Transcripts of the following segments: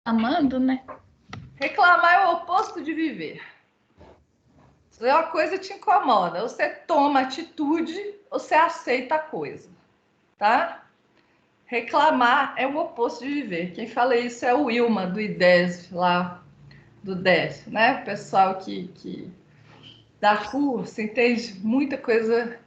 Amando, né? Reclamar é o oposto de viver. Se uma coisa te incomoda, você toma atitude, você aceita a coisa, tá? Reclamar é o oposto de viver. Quem fala isso é o Wilma, do IDESF, lá do DESF, né? O pessoal que dá curso, entende muita coisa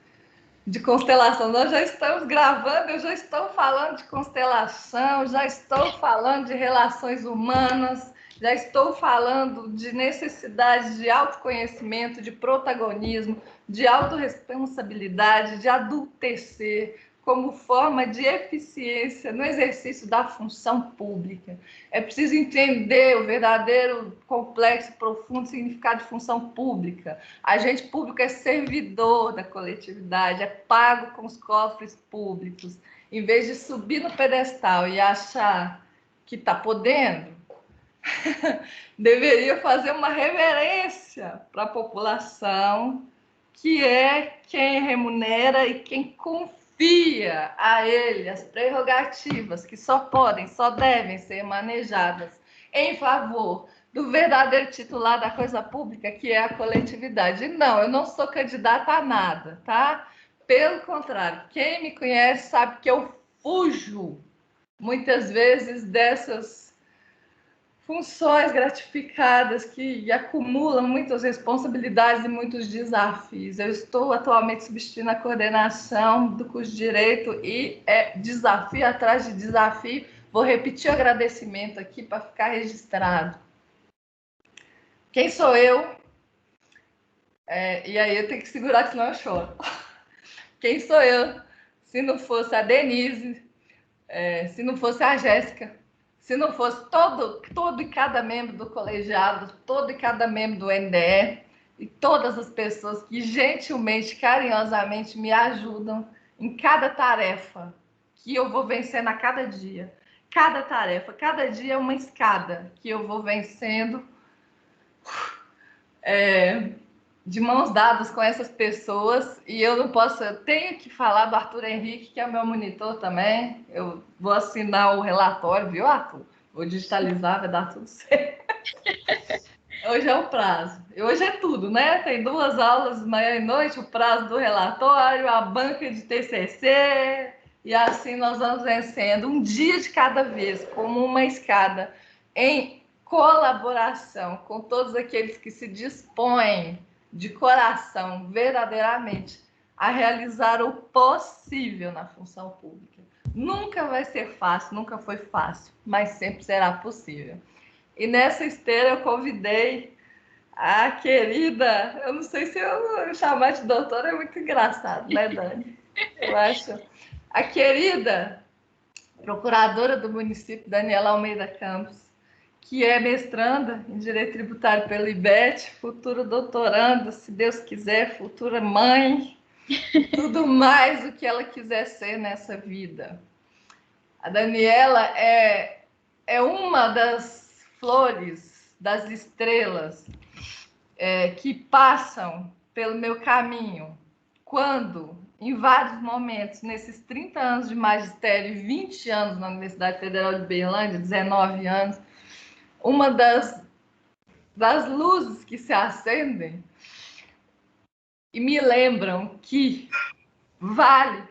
de constelação. Nós já estamos gravando, eu já estou falando de constelação, já estou falando de relações humanas, já estou falando de necessidade de autoconhecimento, de protagonismo, de autorresponsabilidade, de adultecer como forma de eficiência no exercício da função pública. É preciso entender o verdadeiro, complexo, profundo significado de função pública. Agente público é servidor da coletividade, é pago com os cofres públicos. Em vez de subir no pedestal e achar que está podendo, deveria fazer uma reverência para a população, que é quem remunera e quem confia a ele as prerrogativas que só podem, só devem ser manejadas em favor do verdadeiro titular da coisa pública, que é a coletividade. Não, eu não sou candidata a nada, tá? Pelo contrário, quem me conhece sabe que eu fujo muitas vezes dessas funções gratificadas que acumulam muitas responsabilidades e muitos desafios. Eu estou atualmente substituindo a coordenação do curso de Direito e é desafio atrás de desafio. Vou repetir o agradecimento aqui para ficar registrado. Quem sou eu? E aí eu tenho que segurar, senão eu choro. Quem sou eu? Se não fosse a Denise, se não fosse a Jéssica, se não fosse todo e cada membro do colegiado, todo e cada membro do NDE e todas as pessoas que gentilmente, carinhosamente me ajudam em cada tarefa que eu vou vencendo a cada dia. Cada tarefa, cada dia é uma escada que eu vou vencendo de mãos dadas com essas pessoas. E eu não posso, eu tenho que falar do Arthur Henrique, que é meu monitor também. Eu vou assinar o relatório, viu, Arthur? Vou digitalizar, vai dar tudo certo. Hoje é o prazo. E hoje é tudo, né? Tem 2 aulas manhã e noite, o prazo do relatório, a banca de TCC, e assim nós vamos vencendo um dia de cada vez, como uma escada, em colaboração com todos aqueles que se dispõem de coração, verdadeiramente, a realizar o possível na função pública. Nunca vai ser fácil, nunca foi fácil, mas sempre será possível. E nessa esteira eu convidei a querida, eu não sei se eu chamar de doutora é muito engraçado, né, Dani? Eu acho. A querida procuradora do município, Daniela Almeida Campos, que é mestranda em Direito Tributário pelo IBET, futura doutoranda, se Deus quiser, futura mãe, tudo mais o que ela quiser ser nessa vida. A Daniela é uma das flores, das estrelas que passam pelo meu caminho, quando, em vários momentos, nesses 30 anos de magistério e 20 anos na Universidade Federal de Berlândia, 19 anos, uma das luzes que se acendem e me lembram que vale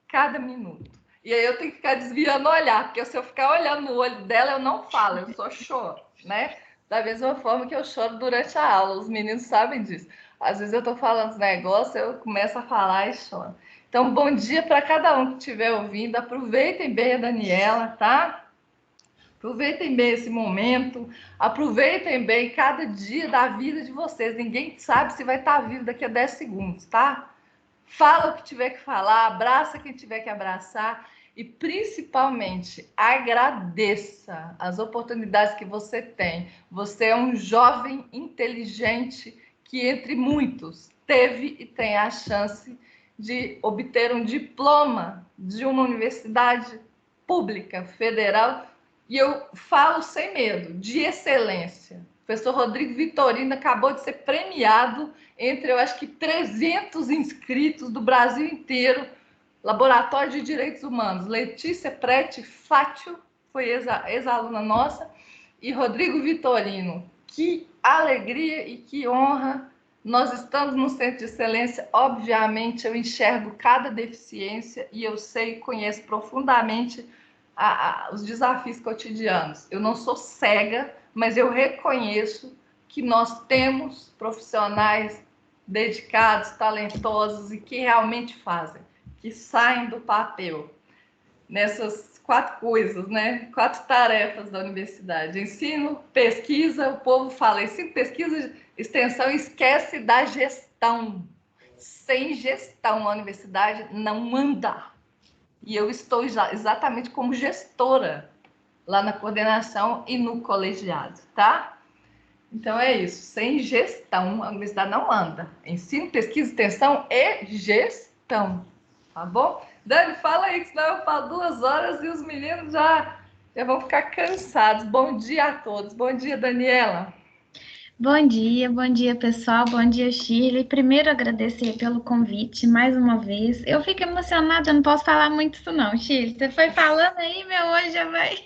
cada minuto. E aí eu tenho que ficar desviando o olhar, porque se eu ficar olhando no olho dela, eu não falo, eu só choro, né? Da mesma forma que eu choro durante a aula, os meninos sabem disso. Às vezes eu tô falando os negócios, eu começo a falar e choro. Então, bom dia para cada um que estiver ouvindo. Aproveitem bem a Daniela, tá? Aproveitem bem esse momento, aproveitem bem cada dia da vida de vocês. Ninguém sabe se vai estar vivo daqui a 10 segundos, tá? Fala o que tiver que falar, abraça quem tiver que abraçar e, principalmente, agradeça as oportunidades que você tem. Você é um jovem inteligente que, entre muitos, teve e tem a chance de obter um diploma de uma universidade pública, federal, e eu falo sem medo, de excelência. O professor Rodrigo Vitorino acabou de ser premiado entre, eu acho que 300 inscritos do Brasil inteiro, Laboratório de Direitos Humanos. Letícia Prete Fátio foi ex-aluna nossa, e Rodrigo Vitorino. Que alegria e que honra! Nós estamos no Centro de Excelência, obviamente eu enxergo cada deficiência e eu sei e conheço profundamente os desafios cotidianos. Eu não sou cega, mas eu reconheço que nós temos profissionais dedicados, talentosos e que realmente fazem, que saem do papel nessas 4 coisas, né? 4 tarefas da universidade: ensino, pesquisa. O povo fala ensino, pesquisa, extensão, esquece da gestão. Sem gestão, a universidade não anda. E eu estou exatamente como gestora lá na coordenação e no colegiado, tá? Então é isso. Sem gestão, a universidade não anda. Ensino, pesquisa, extensão e gestão. Tá bom? Dani, fala aí, que senão eu falo 2 horas e os meninos já vão ficar cansados. Bom dia a todos. Bom dia, Daniela. Bom dia pessoal, bom dia Shirley. Primeiro agradecer pelo convite mais uma vez. Eu fico emocionada, eu não posso falar muito isso não, Shirley. Você foi falando aí, meu olho já vai.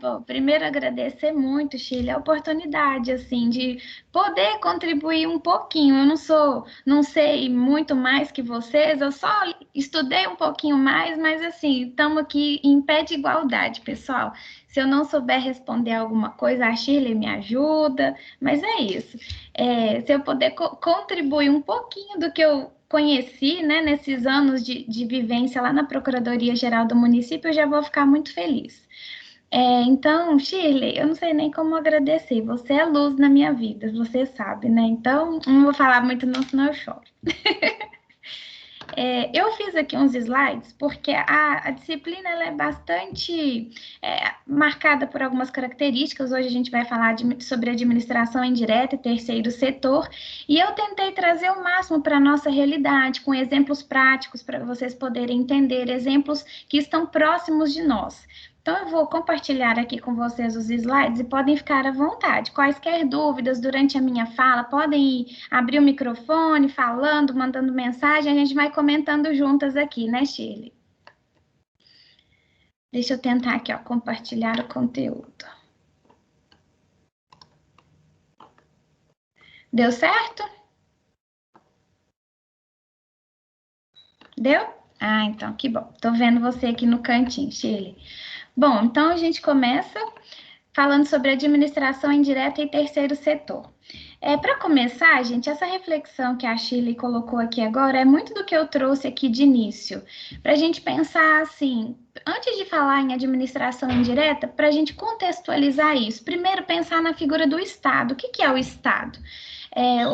Bom, primeiro agradecer muito, Shirley, a oportunidade assim de poder contribuir um pouquinho. Eu não sei muito mais que vocês, eu só estudei um pouquinho mais, mas assim, estamos aqui em pé de igualdade, pessoal. Se eu não souber responder alguma coisa, a Shirley me ajuda, mas é isso. Se eu puder contribuir um pouquinho do que eu conheci, né, nesses anos de vivência lá na Procuradoria-Geral do município, eu já vou ficar muito feliz. Então, Shirley, eu não sei nem como agradecer. Você é luz na minha vida, você sabe, né? Então, não vou falar muito não, senão eu choro. Eu fiz aqui uns slides porque a disciplina ela é bastante marcada por algumas características. Hoje a gente vai falar sobre administração indireta e terceiro setor, e eu tentei trazer o máximo para a nossa realidade, com exemplos práticos para vocês poderem entender, exemplos que estão próximos de nós. Então, eu vou compartilhar aqui com vocês os slides e podem ficar à vontade. Quaisquer dúvidas durante a minha fala, podem abrir o microfone, falando, mandando mensagem, a gente vai comentando juntas aqui, né, Shirley? Deixa eu tentar aqui, ó, compartilhar o conteúdo. Deu certo? Deu? Ah, então, que bom. Tô vendo você aqui no cantinho, Shirley. Bom, então a gente começa falando sobre administração indireta e terceiro setor. Para começar, gente, essa reflexão que a Shirley colocou aqui agora é muito do que eu trouxe aqui de início, para a gente pensar assim, antes de falar em administração indireta, para a gente contextualizar isso, primeiro pensar na figura do Estado. O que é o Estado?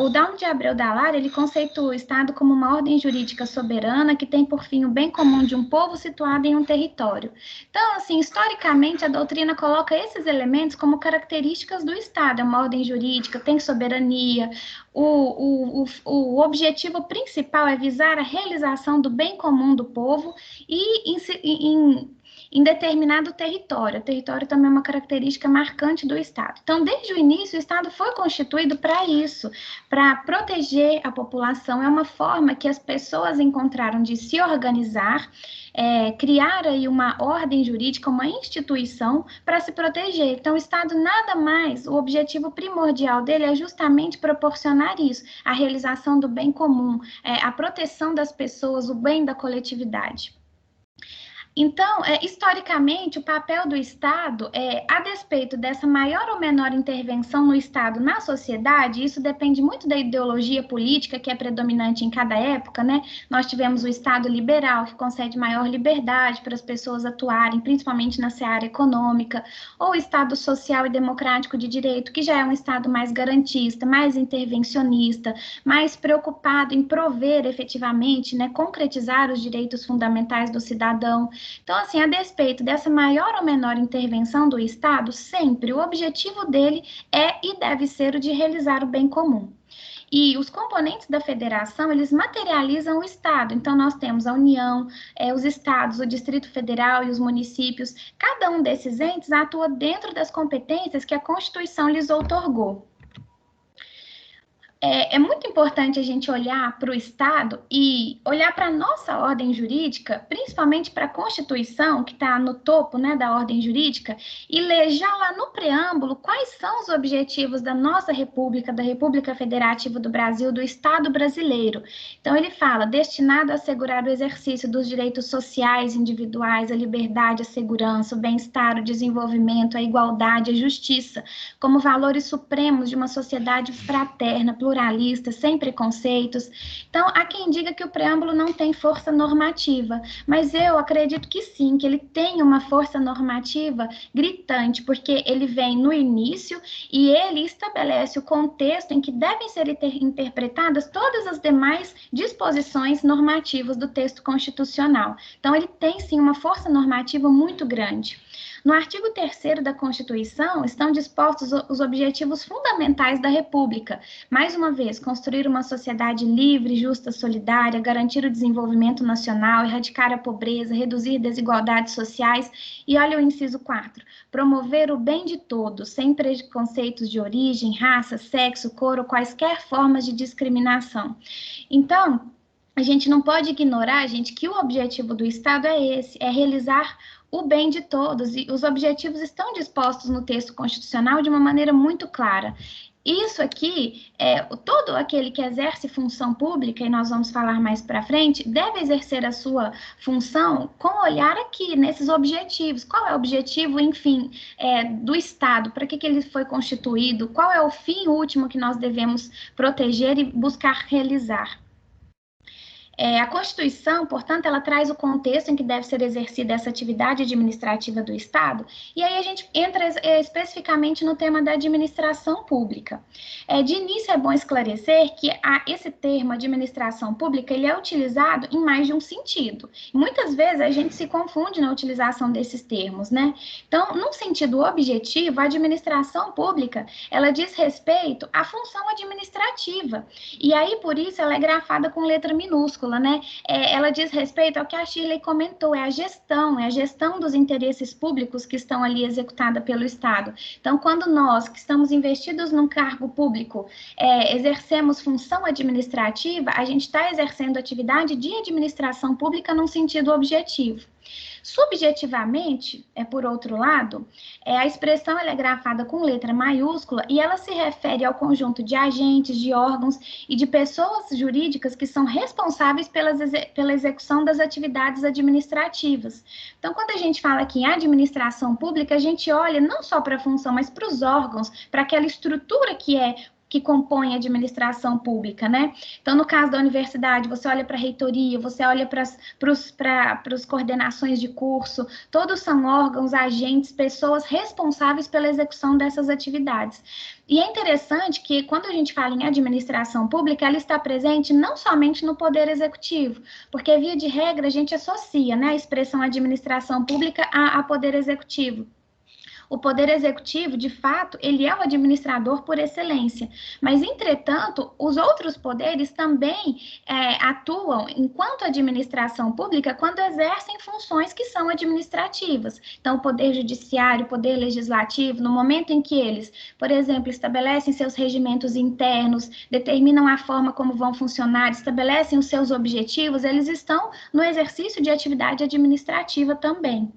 O Downe de Abreu Dallara, ele conceitua o Estado como uma ordem jurídica soberana que tem por fim o bem comum de um povo situado em um território. Então, assim, historicamente, a doutrina coloca esses elementos como características do Estado. É uma ordem jurídica, tem soberania. O objetivo principal é visar a realização do bem comum do povo e em determinado território. O território também é uma característica marcante do Estado. Então, desde o início, o Estado foi constituído para isso, para proteger a população. É uma forma que as pessoas encontraram de se organizar, criar aí uma ordem jurídica, uma instituição para se proteger. Então, o Estado nada mais, o objetivo primordial dele é justamente proporcionar isso, a realização do bem comum, a proteção das pessoas, o bem da coletividade. Então, historicamente, o papel do Estado, a despeito dessa maior ou menor intervenção no Estado na sociedade, isso depende muito da ideologia política que é predominante em cada época, né? Nós tivemos o Estado liberal, que concede maior liberdade para as pessoas atuarem, principalmente na seara econômica, ou o Estado social e democrático de direito, que já é um Estado mais garantista, mais intervencionista, mais preocupado em prover efetivamente, né, concretizar os direitos fundamentais do cidadão. Então, assim, a despeito dessa maior ou menor intervenção do Estado, sempre o objetivo dele é e deve ser o de realizar o bem comum. E os componentes da federação, eles materializam o Estado. Então, nós temos a União, os estados, o Distrito Federal e os municípios. Cada um desses entes atua dentro das competências que a Constituição lhes outorgou. é muito importante a gente olhar para o Estado e olhar para a nossa ordem jurídica, principalmente para a Constituição, que está no topo, né, da ordem jurídica, e ler já lá no preâmbulo quais são os objetivos da nossa República, da República Federativa do Brasil, do Estado brasileiro. Então, ele fala, destinado a assegurar o exercício dos direitos sociais individuais, a liberdade, a segurança, o bem-estar, o desenvolvimento, a igualdade, a justiça, como valores supremos de uma sociedade fraterna, pluralista, sem preconceitos. Então, há quem diga que o preâmbulo não tem força normativa, mas eu acredito que sim, que ele tem uma força normativa gritante, porque ele vem no início e ele estabelece o contexto em que devem ser interpretadas todas as demais disposições normativas do texto constitucional. Então, ele tem sim uma força normativa muito grande. No artigo 3º da Constituição estão dispostos os objetivos fundamentais da República. Mais uma vez, construir uma sociedade livre, justa, solidária, garantir o desenvolvimento nacional, erradicar a pobreza, reduzir desigualdades sociais e, olha o inciso 4, promover o bem de todos, sem preconceitos de origem, raça, sexo, cor ou quaisquer formas de discriminação. Então, a gente não pode ignorar, gente, que o objetivo do Estado é esse, é realizar o bem de todos, e os objetivos estão dispostos no texto constitucional de uma maneira muito clara. Isso aqui, todo aquele que exerce função pública, e nós vamos falar mais para frente, deve exercer a sua função com olhar aqui, nesses objetivos. Qual é o objetivo, enfim, do Estado? Para que ele foi constituído? Qual é o fim último que nós devemos proteger e buscar realizar? A Constituição, portanto, ela traz o contexto em que deve ser exercida essa atividade administrativa do Estado, e aí a gente entra especificamente no tema da administração pública. De início, é bom esclarecer que esse termo, administração pública, ele é utilizado em mais de um sentido. Muitas vezes a gente se confunde na utilização desses termos, né? Então, num sentido objetivo, a administração pública, ela diz respeito à função administrativa, e aí, por isso, ela é grafada com letra minúscula, né? Ela diz respeito ao que a Shirley comentou, é a gestão dos interesses públicos que estão ali executada pelo Estado. Então, quando nós, que estamos investidos num cargo público, exercemos função administrativa, a gente está exercendo atividade de administração pública num sentido objetivo. Subjetivamente, por outro lado, a expressão ela é grafada com letra maiúscula e ela se refere ao conjunto de agentes, de órgãos e de pessoas jurídicas que são responsáveis pela execução das atividades administrativas. Então, quando a gente fala aqui em administração pública, a gente olha não só para a função, mas para os órgãos, para aquela estrutura que compõe a administração pública, né? Então, no caso da universidade, você olha para a reitoria, você olha para as coordenações de curso, todos são órgãos, agentes, pessoas responsáveis pela execução dessas atividades. E é interessante que, quando a gente fala em administração pública, ela está presente não somente no Poder Executivo, porque, via de regra, a gente associa, né, a expressão administração pública a Poder Executivo. O Poder Executivo, de fato, ele é o administrador por excelência, mas, entretanto, os outros poderes também atuam enquanto administração pública quando exercem funções que são administrativas. Então, o Poder Judiciário, o Poder Legislativo, no momento em que eles, por exemplo, estabelecem seus regimentos internos, determinam a forma como vão funcionar, estabelecem os seus objetivos, eles estão no exercício de atividade administrativa também.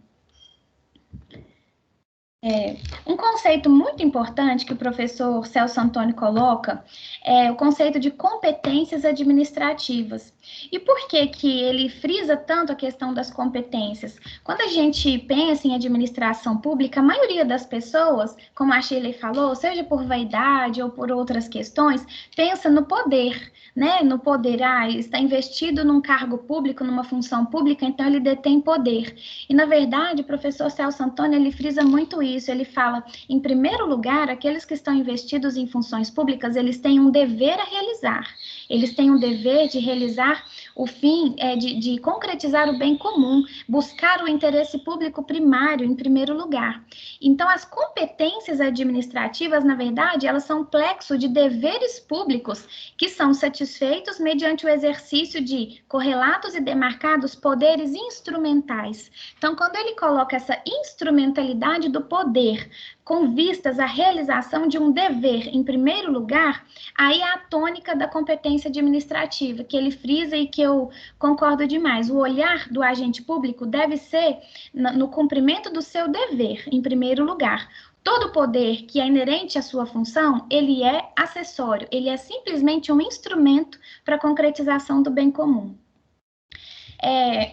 Um conceito muito importante que o professor Celso Antônio coloca é o conceito de competências administrativas. E por que ele frisa tanto a questão das competências? Quando a gente pensa em administração pública, a maioria das pessoas, como a Shirley falou, seja por vaidade ou por outras questões, pensa no poder, né? No poder, ele está investido num cargo público, numa função pública, então ele detém poder. E, na verdade, o professor Celso Antônio, ele frisa muito isso, ele fala, em primeiro lugar, aqueles que estão investidos em funções públicas, eles têm um dever a realizar, eles têm um dever de realizar o fim, de concretizar o bem comum, buscar o interesse público primário, em primeiro lugar. Então, as competências administrativas, na verdade, elas são um plexo de deveres públicos que são satisfeitos mediante o exercício de correlatos e demarcados poderes instrumentais. Então, quando ele coloca essa instrumentalidade do poder com vistas à realização de um dever, em primeiro lugar, aí a tônica da competência administrativa, que ele frisa e que eu concordo demais. O olhar do agente público deve ser no cumprimento do seu dever, em primeiro lugar. Todo poder que é inerente à sua função, ele é acessório, ele é simplesmente um instrumento para a concretização do bem comum.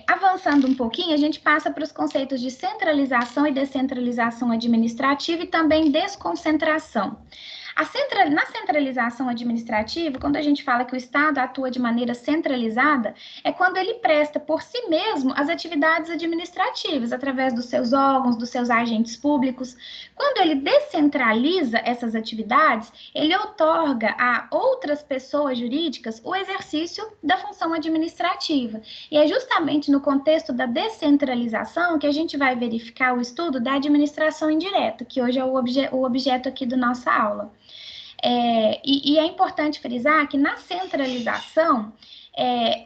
Avançando um pouquinho, a gente passa para os conceitos de centralização e descentralização administrativa e também desconcentração. Na centralização administrativa, quando a gente fala que o Estado atua de maneira centralizada, é quando ele presta por si mesmo as atividades administrativas, através dos seus órgãos, dos seus agentes públicos. Quando ele descentraliza essas atividades, ele outorga a outras pessoas jurídicas o exercício da função administrativa. E é justamente no contexto da descentralização que a gente vai verificar o estudo da administração indireta, que hoje é o objeto aqui da nossa aula. E é importante frisar que na centralização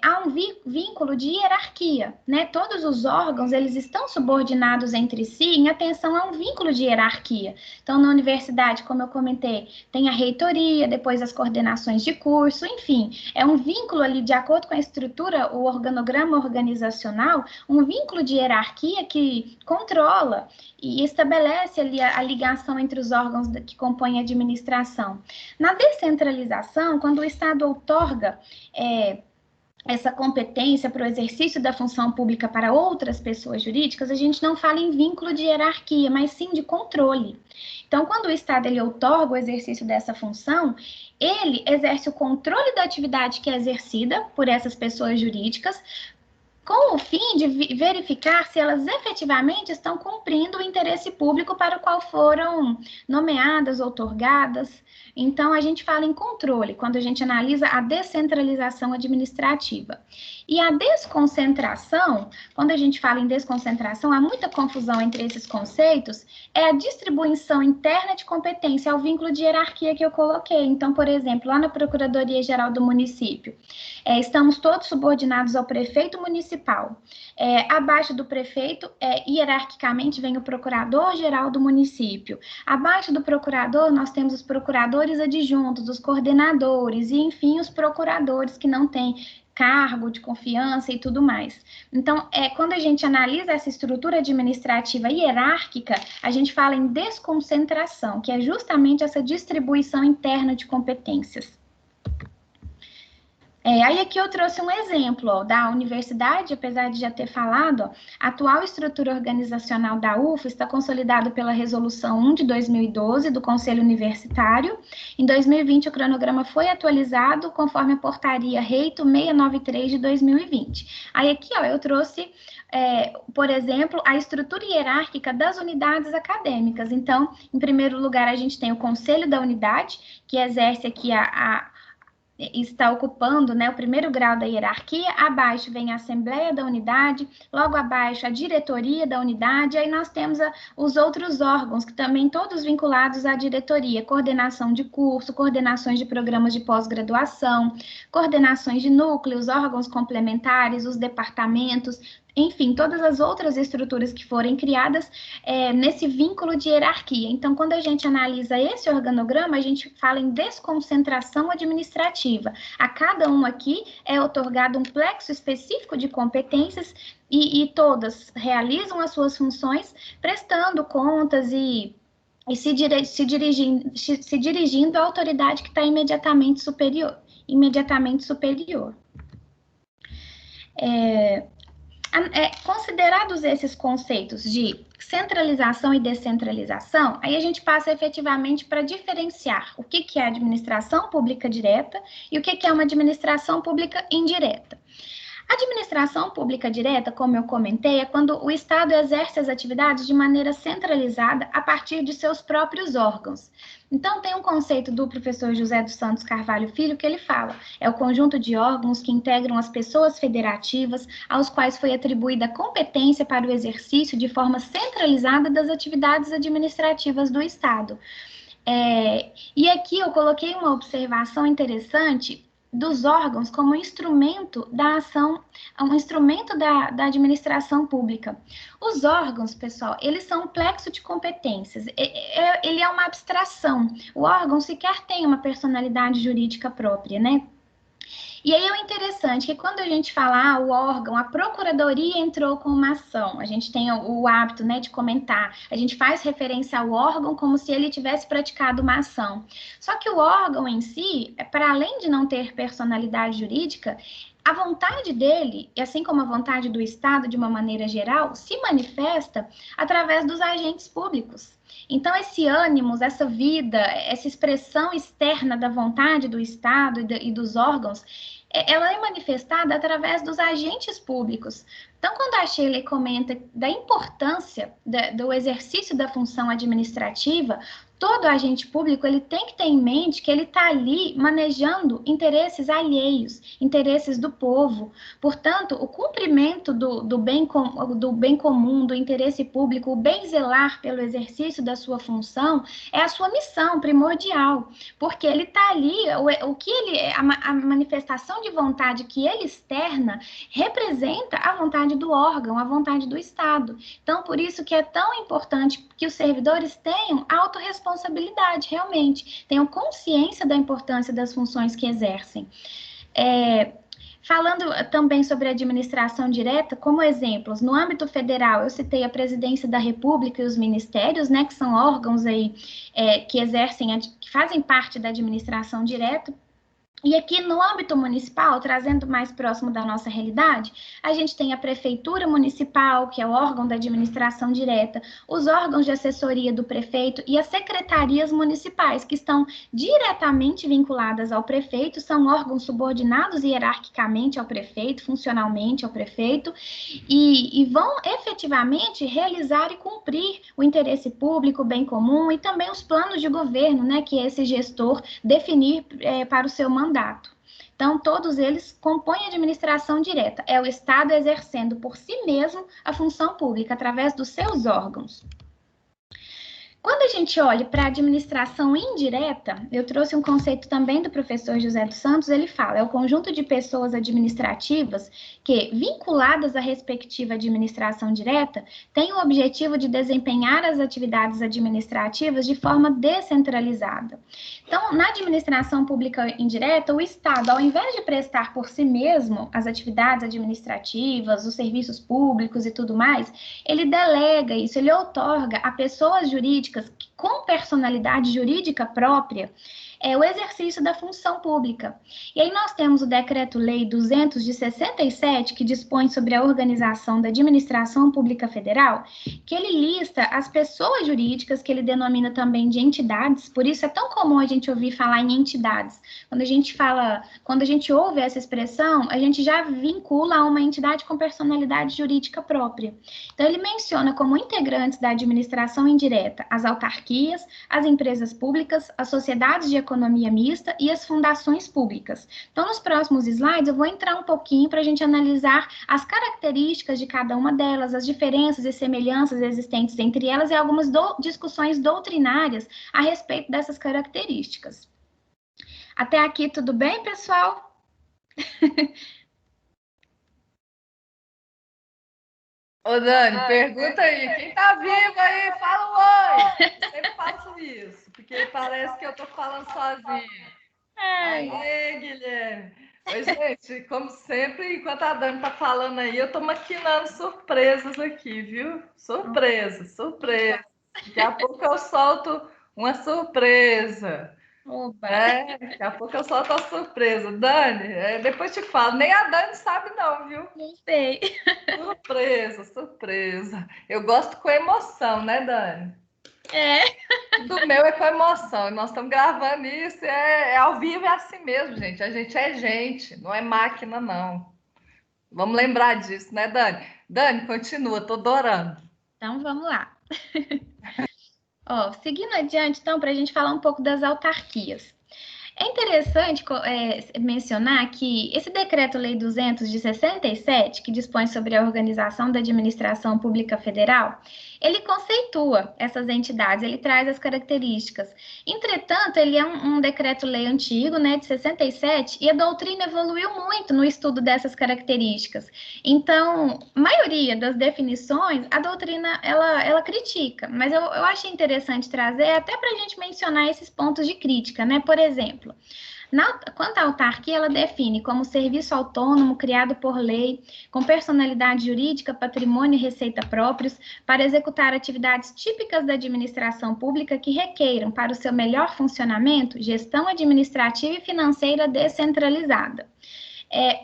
há um vínculo de hierarquia, né? Todos os órgãos, eles estão subordinados entre si em atenção a um vínculo de hierarquia. Então, na universidade, como eu comentei, tem a reitoria, depois as coordenações de curso, enfim, é um vínculo ali, de acordo com a estrutura, o organograma organizacional, um vínculo de hierarquia que controla e estabelece ali a ligação entre os órgãos que compõem a administração. Na descentralização, quando o Estado outorga essa competência para o exercício da função pública para outras pessoas jurídicas, a gente não fala em vínculo de hierarquia, mas sim de controle. Então, quando o Estado ele outorga o exercício dessa função, ele exerce o controle da atividade que é exercida por essas pessoas jurídicas, com o fim de verificar se elas efetivamente estão cumprindo o interesse público para o qual foram nomeadas, outorgadas. Então, a gente fala em controle, quando a gente analisa a descentralização administrativa. E a desconcentração, quando a gente fala em desconcentração, há muita confusão entre esses conceitos, é a distribuição interna de competência, é o vínculo de hierarquia que eu coloquei. Então, por exemplo, lá na Procuradoria-Geral do município, estamos todos subordinados ao prefeito municipal. Abaixo do prefeito, hierarquicamente, vem o procurador-geral do município. Abaixo do procurador, nós temos os procuradores adjuntos, os coordenadores e, enfim, os procuradores que não têm cargo de confiança e tudo mais. Então, quando a gente analisa essa estrutura administrativa hierárquica, a gente fala em desconcentração, que é justamente essa distribuição interna de competências. Aí aqui eu trouxe um exemplo da universidade, apesar de já ter falado, a atual estrutura organizacional da UFA está consolidada pela Resolução 1 de 2012 do Conselho Universitário. Em 2020, o cronograma foi atualizado conforme a portaria Reito 693 de 2020. Aí aqui, eu trouxe, por exemplo, a estrutura hierárquica das unidades acadêmicas. Então, em primeiro lugar, a gente tem o Conselho da Unidade, que exerce aqui está ocupando, o primeiro grau da hierarquia. Abaixo vem a Assembleia da Unidade, logo abaixo a Diretoria da Unidade, aí nós temos os outros órgãos, que também todos vinculados à diretoria, coordenação de curso, coordenações de programas de pós-graduação, coordenações de núcleos, órgãos complementares, os departamentos, enfim, todas as outras estruturas que forem criadas nesse vínculo de hierarquia. Então, quando a gente analisa esse organograma, a gente fala em desconcentração administrativa. A cada um aqui é outorgado um plexo específico de competências e todas realizam as suas funções, prestando contas e se dirigindo à autoridade que está imediatamente superior. Considerados esses conceitos de centralização e descentralização, aí a gente passa efetivamente para diferenciar o que é administração pública direta e o que é uma administração pública indireta. A administração pública direta, como eu comentei, é quando o Estado exerce as atividades de maneira centralizada a partir de seus próprios órgãos. Então, tem um conceito do professor José dos Santos Carvalho Filho que ele fala, é o conjunto de órgãos que integram as pessoas federativas aos quais foi atribuída a competência para o exercício de forma centralizada das atividades administrativas do Estado. E aqui eu coloquei uma observação interessante dos órgãos como instrumento da ação, um instrumento da administração pública. Os órgãos, pessoal, eles são um plexo de competências, ele é uma abstração. O órgão sequer tem uma personalidade jurídica própria, né? E aí é interessante que quando a gente fala o órgão, a procuradoria entrou com uma ação, a gente tem o hábito, né, de comentar, a gente faz referência ao órgão como se ele tivesse praticado uma ação. Só que o órgão em si, para além de não ter personalidade jurídica, a vontade dele, e assim como a vontade do Estado de uma maneira geral, se manifesta através dos agentes públicos. Então, esse ânimo, essa vida, essa expressão externa da vontade do Estado e dos órgãos, ela é manifestada através dos agentes públicos. Então, quando a Shirley comenta da importância do exercício da função administrativa, todo agente público ele tem que ter em mente que ele está ali manejando interesses alheios, interesses do povo. Portanto, o cumprimento do bem comum, do interesse público, o bem zelar pelo exercício da sua função é a sua missão primordial, porque ele está ali, a manifestação de vontade que ele externa representa a vontade do órgão, a vontade do Estado. Então, por isso que é tão importante que os servidores tenham autorresponsabilidade, realmente, tenham consciência da importância das funções que exercem. Falando também sobre administração direta, como exemplos, no âmbito federal, eu citei a Presidência da República e os ministérios, né, que são órgãos aí que exercem, que fazem parte da administração direta. E aqui no âmbito municipal, trazendo mais próximo da nossa realidade, a gente tem a Prefeitura Municipal, que é o órgão da administração direta, os órgãos de assessoria do prefeito e as secretarias municipais, que estão diretamente vinculadas ao prefeito, são órgãos subordinados hierarquicamente ao prefeito, funcionalmente ao prefeito, e vão efetivamente realizar e cumprir o interesse público, o bem comum e também os planos de governo, né, que esse gestor definir para o seu mandato. Então, todos eles compõem a administração direta. É o Estado exercendo por si mesmo a função pública, através dos seus órgãos. Quando a gente olha para a administração indireta, eu trouxe um conceito também do professor José dos Santos, ele fala, é o conjunto de pessoas administrativas que, vinculadas à respectiva administração direta, têm o objetivo de desempenhar as atividades administrativas de forma descentralizada. Então, na administração pública indireta, o Estado, ao invés de prestar por si mesmo as atividades administrativas, os serviços públicos e tudo mais, ele delega isso, ele outorga a pessoas jurídicas com personalidade jurídica própria o exercício da função pública. E aí nós temos o Decreto-Lei 200 de 67, que dispõe sobre a organização da administração pública federal, que ele lista as pessoas jurídicas, que ele denomina também de entidades, por isso é tão comum a gente ouvir falar em entidades. Quando a gente ouve essa expressão, a gente já vincula a uma entidade com personalidade jurídica própria. Então, ele menciona como integrantes da administração indireta as autarquias, as empresas públicas, as sociedades de economia mista e as fundações públicas. Então, nos próximos slides, eu vou entrar um pouquinho para a gente analisar as características de cada uma delas, as diferenças e semelhanças existentes entre elas e algumas discussões doutrinárias a respeito dessas características. Até aqui, tudo bem, pessoal? Ô, Dani, pergunta aí, quem tá vivo aí, fala um oi. Eu sempre faço isso, porque parece que eu tô falando sozinha. Aê, Guilherme. Oi, gente, como sempre, enquanto a Dani tá falando aí, eu tô maquinando surpresas aqui, viu? Surpresa. Daqui a pouco eu solto uma surpresa. Oba. Daqui a pouco eu solto a surpresa. Dani, depois te falo. Nem a Dani sabe não, viu? Não sei. Surpresa. Eu gosto com emoção, né, Dani? Do meu é com emoção. Nós estamos gravando isso, ao vivo, é assim mesmo, gente. A gente é gente, não é máquina, não. Vamos lembrar disso, né, Dani? Dani, continua, tô adorando. Então, vamos lá. Seguindo adiante, então, para a gente falar um pouco das autarquias. É interessante mencionar que esse Decreto-Lei 200 de 67, que dispõe sobre a organização da administração pública federal, ele conceitua essas entidades, ele traz as características. Entretanto, ele é um decreto-lei antigo, né, de 67, e a doutrina evoluiu muito no estudo dessas características. Então, a maioria das definições, a doutrina, ela critica, mas eu achei interessante trazer, até para a gente mencionar esses pontos de crítica, né? Por exemplo, quanto à autarquia, ela define como serviço autônomo criado por lei, com personalidade jurídica, patrimônio e receita próprios, para executar atividades típicas da administração pública que requeiram, para o seu melhor funcionamento, gestão administrativa e financeira descentralizada.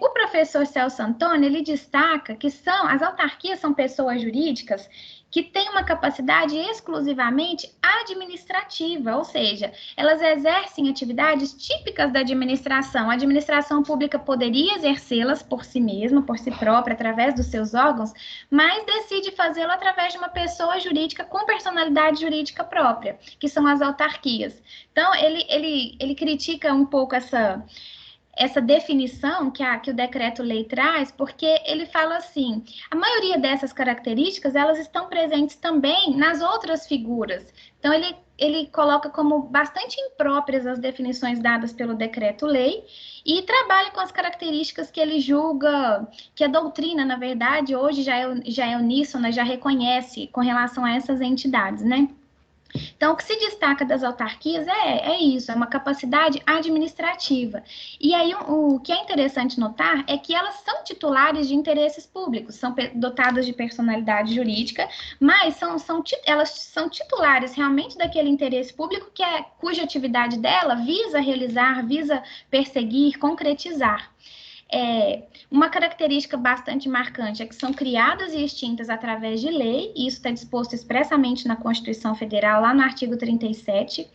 O professor Celso Antônio, ele destaca que as autarquias são pessoas jurídicas que têm uma capacidade exclusivamente administrativa, ou seja, elas exercem atividades típicas da administração. A administração pública poderia exercê-las por si mesma, por si própria, através dos seus órgãos, mas decide fazê-lo através de uma pessoa jurídica com personalidade jurídica própria, que são as autarquias. Então, ele critica um pouco essa definição que o decreto-lei traz, porque ele fala assim, a maioria dessas características, elas estão presentes também nas outras figuras. Então, ele coloca como bastante impróprias as definições dadas pelo decreto-lei e trabalha com as características que ele julga, que a doutrina, na verdade, hoje já é uníssona, já reconhece com relação a essas entidades, né? Então, o que se destaca das autarquias é isso, é uma capacidade administrativa. E aí, o que é interessante notar é que elas são titulares de interesses públicos, são dotadas de personalidade jurídica, mas elas são titulares realmente daquele interesse público cuja atividade dela visa realizar, visa perseguir, concretizar. Uma característica bastante marcante é que são criadas e extintas através de lei, e isso está disposto expressamente na Constituição Federal, lá no artigo 37.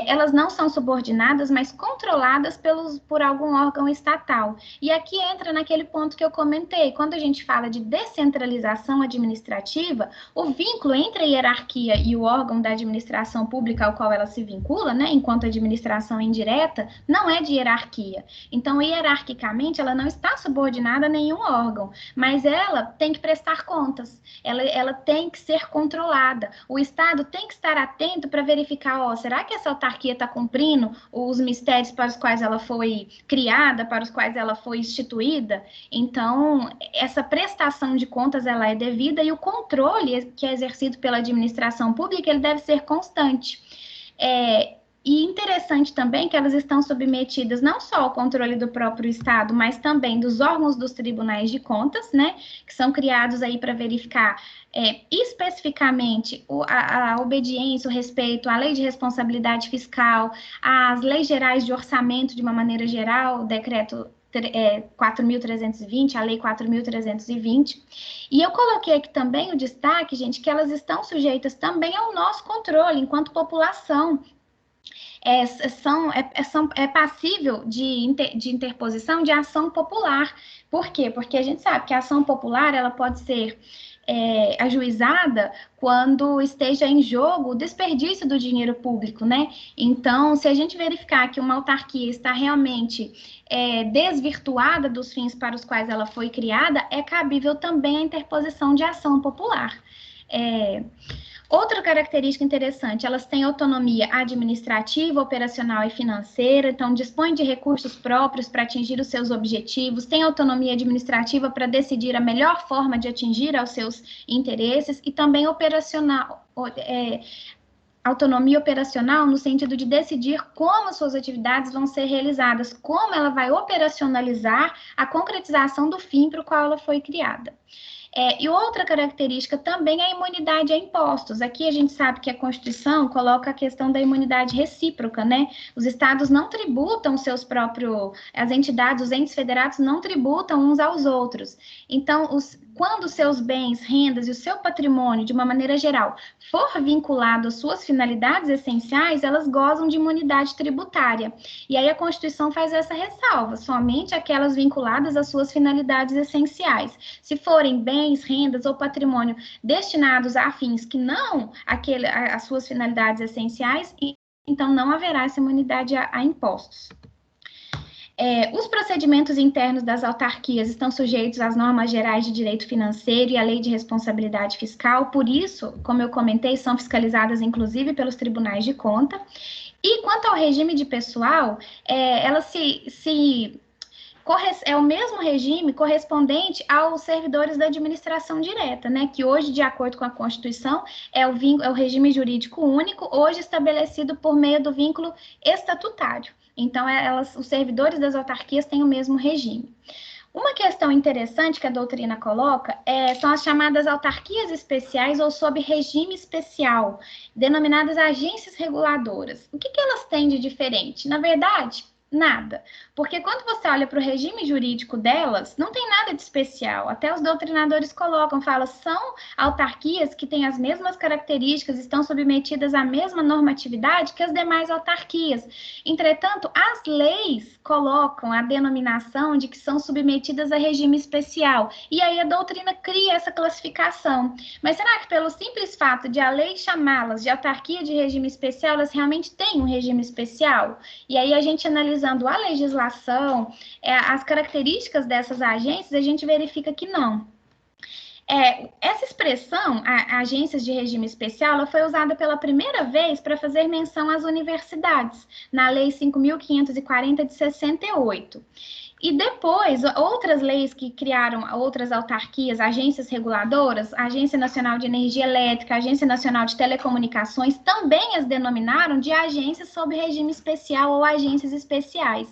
Elas não são subordinadas, mas controladas por algum órgão estatal. E aqui entra naquele ponto que eu comentei, quando a gente fala de descentralização administrativa, o vínculo entre a hierarquia e o órgão da administração pública ao qual ela se vincula, né, enquanto administração indireta, não é de hierarquia. Então, hierarquicamente, ela não está subordinada a nenhum órgão, mas ela tem que prestar contas, ela tem que ser controlada. O Estado tem que estar atento para verificar, será que essa autarquia está cumprindo os mistérios para os quais ela foi criada, para os quais ela foi instituída? Então, essa prestação de contas, ela é devida e o controle que é exercido pela administração pública, ele deve ser constante. E interessante também que elas estão submetidas não só ao controle do próprio Estado, mas também dos órgãos dos tribunais de contas, né, que são criados aí para verificar especificamente a obediência, o respeito à lei de responsabilidade fiscal, às leis gerais de orçamento de uma maneira geral, o decreto 4.320, a lei 4.320, e eu coloquei aqui também o destaque, gente, que elas estão sujeitas também ao nosso controle, enquanto população, é passível de interposição de ação popular. Por quê? Porque a gente sabe que a ação popular, ela pode ser ajuizada quando esteja em jogo o desperdício do dinheiro público, né? Então, se a gente verificar que uma autarquia está realmente desvirtuada dos fins para os quais ela foi criada, é cabível também a interposição de ação popular. Outra característica interessante, elas têm autonomia administrativa, operacional e financeira, então dispõem de recursos próprios para atingir os seus objetivos, têm autonomia administrativa para decidir a melhor forma de atingir aos seus interesses e também autonomia operacional no sentido de decidir como as suas atividades vão ser realizadas, como ela vai operacionalizar a concretização do fim para o qual ela foi criada. E outra característica também é a imunidade a impostos. Aqui a gente sabe que a Constituição coloca a questão da imunidade recíproca, né? Os estados não tributam as entidades, os entes federados não tributam uns aos outros. Então, quando os seus bens, rendas e o seu patrimônio, de uma maneira geral, for vinculado às suas finalidades essenciais, elas gozam de imunidade tributária. E aí a Constituição faz essa ressalva, somente aquelas vinculadas às suas finalidades essenciais. Se forem bens, rendas ou patrimônio destinados a fins que não às suas finalidades essenciais, então não haverá essa imunidade a impostos. Os procedimentos internos das autarquias estão sujeitos às normas gerais de direito financeiro e à lei de responsabilidade fiscal, por isso, como eu comentei, são fiscalizadas inclusive pelos tribunais de conta. E quanto ao regime de pessoal, elas é o mesmo regime correspondente aos servidores da administração direta, né? Que hoje, de acordo com a Constituição, é o regime jurídico único, hoje estabelecido por meio do vínculo estatutário. Então, os servidores das autarquias têm o mesmo regime. Uma questão interessante que a doutrina coloca são as chamadas autarquias especiais ou sob regime especial, denominadas agências reguladoras. O que elas têm de diferente? Na verdade, nada. Porque quando você olha para o regime jurídico delas, não tem nada de especial. Até os doutrinadores falam, são autarquias que têm as mesmas características, estão submetidas à mesma normatividade que as demais autarquias. Entretanto, as leis colocam a denominação de que são submetidas a regime especial. E aí a doutrina cria essa classificação. Mas será que pelo simples fato de a lei chamá-las de autarquia de regime especial, elas realmente têm um regime especial? E aí a gente analisando a legislação, as características dessas agências, a gente verifica que não. Essa expressão, agências de regime especial, ela foi usada pela primeira vez para fazer menção às universidades, na Lei 5.540 de 68. E depois, outras leis que criaram outras autarquias, agências reguladoras, Agência Nacional de Energia Elétrica, Agência Nacional de Telecomunicações, também as denominaram de agências sob regime especial ou agências especiais.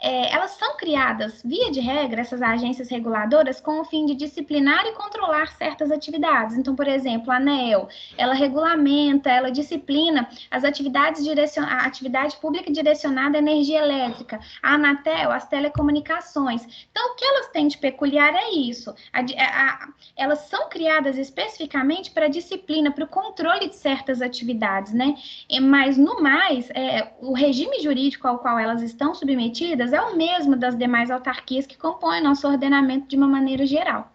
Elas são criadas, via de regra, essas agências reguladoras, com o fim de disciplinar e controlar certas atividades. Então, por exemplo, a ANEEL, ela regulamenta, ela disciplina as atividades a atividade pública direcionada à energia elétrica, a Anatel, as telecomunicações. Então, o que elas têm de peculiar é isso. Elas são criadas especificamente para a disciplina, para o controle de certas atividades, né? Mas, no mais, o regime jurídico ao qual elas estão submetidas é o mesmo das demais autarquias que compõem nosso ordenamento de uma maneira geral.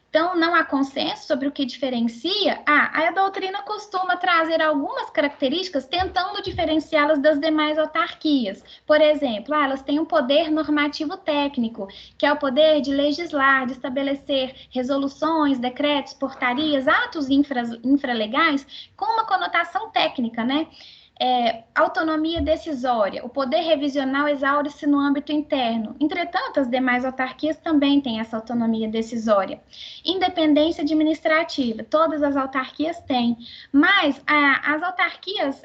Então, não há consenso sobre o que diferencia. A doutrina costuma trazer algumas características tentando diferenciá-las das demais autarquias. Por exemplo, elas têm um poder normativo técnico, que é o poder de legislar, de estabelecer resoluções, decretos, portarias, atos infralegais com uma conotação técnica, né? Autonomia decisória, o poder revisional exaure-se no âmbito interno. Entretanto, as demais autarquias também têm essa autonomia decisória. Independência administrativa, todas as autarquias têm, mas as autarquias,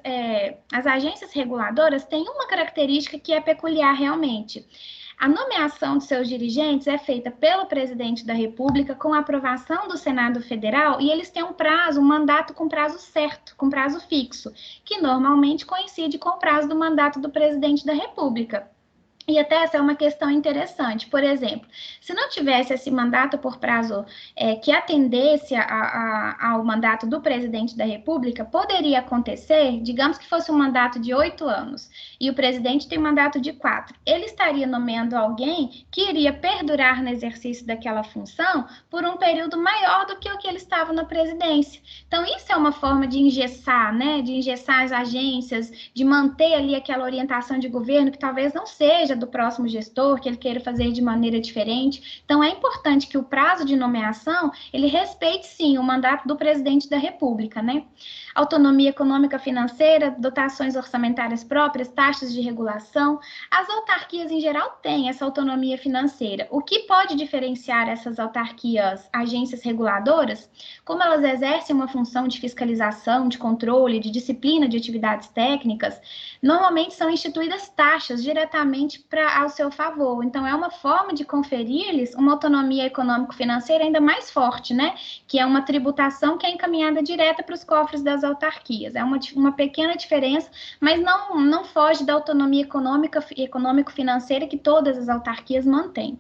as agências reguladoras têm uma característica que é peculiar realmente. A nomeação de seus dirigentes é feita pelo presidente da República com aprovação do Senado Federal e eles têm um mandato com prazo certo, com prazo fixo, que normalmente coincide com o prazo do mandato do presidente da República. E até essa é uma questão interessante. Por exemplo, se não tivesse esse mandato por prazo que atendesse ao mandato do presidente da República, poderia acontecer, digamos que fosse um mandato de 8 anos, e o presidente tem um mandato de 4. Ele estaria nomeando alguém que iria perdurar no exercício daquela função por um período maior do que o que ele estava na presidência. Então, isso é uma forma de engessar, né? De engessar as agências, de manter ali aquela orientação de governo que talvez não seja do próximo gestor, que ele queira fazer de maneira diferente. Então, é importante que o prazo de nomeação, ele respeite, sim, o mandato do presidente da República, né? Autonomia econômica financeira, dotações orçamentárias próprias, taxas de regulação. As autarquias, em geral, têm essa autonomia financeira. O que pode diferenciar essas autarquias, agências reguladoras, como elas exercem uma função de fiscalização, de controle, de disciplina de atividades técnicas, normalmente são instituídas taxas diretamente ao seu favor. Então, é uma forma de conferir-lhes uma autonomia econômico-financeira ainda mais forte, né? Que é uma tributação que é encaminhada direta para os cofres das autarquias. É uma pequena diferença, mas não foge da autonomia econômico-financeira que todas as autarquias mantêm.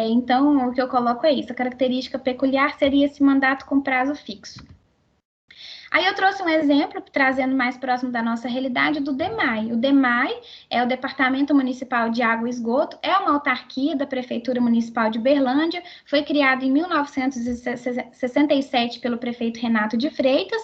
Então, o que eu coloco é isso. A característica peculiar seria esse mandato com prazo fixo. Aí eu trouxe um exemplo, trazendo mais próximo da nossa realidade, do DEMAI. O DEMAI é o Departamento Municipal de Água e Esgoto, é uma autarquia da Prefeitura Municipal de Uberlândia, foi criado em 1967 pelo prefeito Renato de Freitas,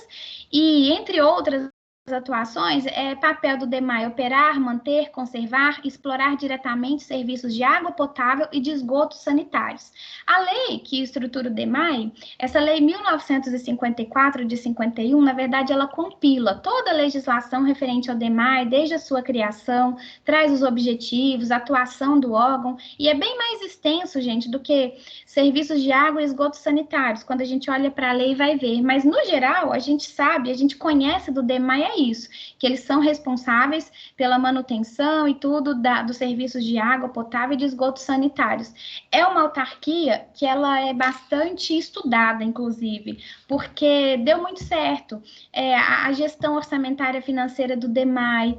e, entre outras atuações, é papel do DEMAI operar, manter, conservar, explorar diretamente serviços de água potável e de esgotos sanitários. A lei que estrutura o DEMAI, essa lei 1954 de 51, na verdade, ela compila toda a legislação referente ao DEMAI, desde a sua criação, traz os objetivos, a atuação do órgão, e é bem mais extenso, gente, do que serviços de água e esgotos sanitários. Quando a gente olha para a lei, vai ver. Mas, no geral, a gente sabe, a gente conhece do DEMAI é isso, que eles são responsáveis pela manutenção e tudo dos serviços de água potável e de esgotos sanitários. É uma autarquia que ela é bastante estudada, inclusive, porque deu muito certo. A gestão orçamentária financeira do DEMAI,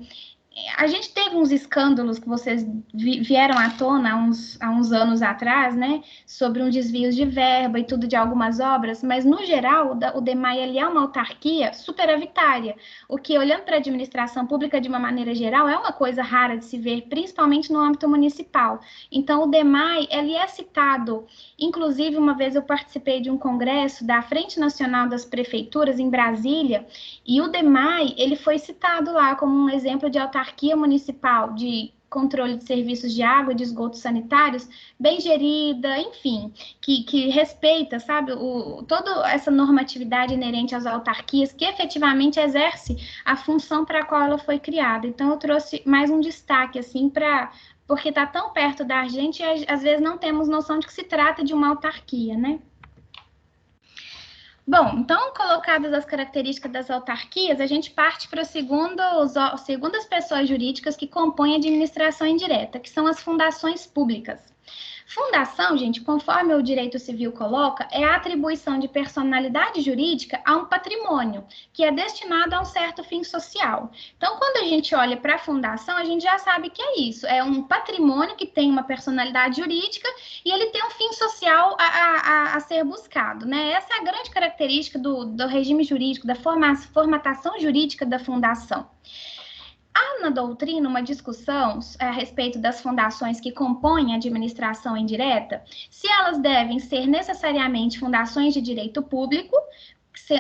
a gente teve uns escândalos que vocês vieram à tona há uns anos atrás, né, sobre um desvio de verba e tudo de algumas obras, mas, no geral, o DEMAI ele é uma autarquia superavitária, o que, olhando para a administração pública de uma maneira geral, é uma coisa rara de se ver, principalmente no âmbito municipal. Então, o DEMAI, ele é citado, inclusive, uma vez eu participei de um congresso da Frente Nacional das Prefeituras, em Brasília, e o DEMAI, ele foi citado lá como um exemplo de autarquia municipal de controle de serviços de água e de esgotos sanitários, bem gerida, enfim, que respeita, sabe, toda essa normatividade inerente às autarquias, que efetivamente exerce a função para a qual ela foi criada. Então, eu trouxe mais um destaque, assim, porque está tão perto da gente e, às vezes, não temos noção de que se trata de uma autarquia, né? Bom, então, colocadas as características das autarquias, a gente parte para segundas pessoas jurídicas que compõem a administração indireta, que são as fundações públicas. Fundação, gente, conforme o direito civil coloca, é a atribuição de personalidade jurídica a um patrimônio, que é destinado a um certo fim social. Então, quando a gente olha para a fundação, a gente já sabe que é isso, é um patrimônio que tem uma personalidade jurídica e ele tem um fim social a ser buscado, né? Essa é a grande característica do regime jurídico, da formatação jurídica da fundação. Há na doutrina uma discussão a respeito das fundações que compõem a administração indireta, se elas devem ser necessariamente fundações de direito público,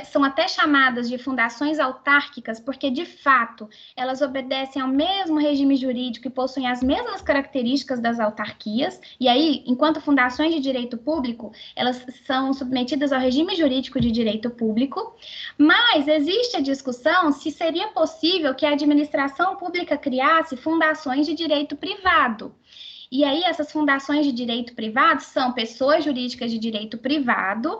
são até chamadas de fundações autárquicas, porque, de fato, elas obedecem ao mesmo regime jurídico e possuem as mesmas características das autarquias, e aí, enquanto fundações de direito público, elas são submetidas ao regime jurídico de direito público, mas existe a discussão se seria possível que a administração pública criasse fundações de direito privado. E aí, essas fundações de direito privado são pessoas jurídicas de direito privado,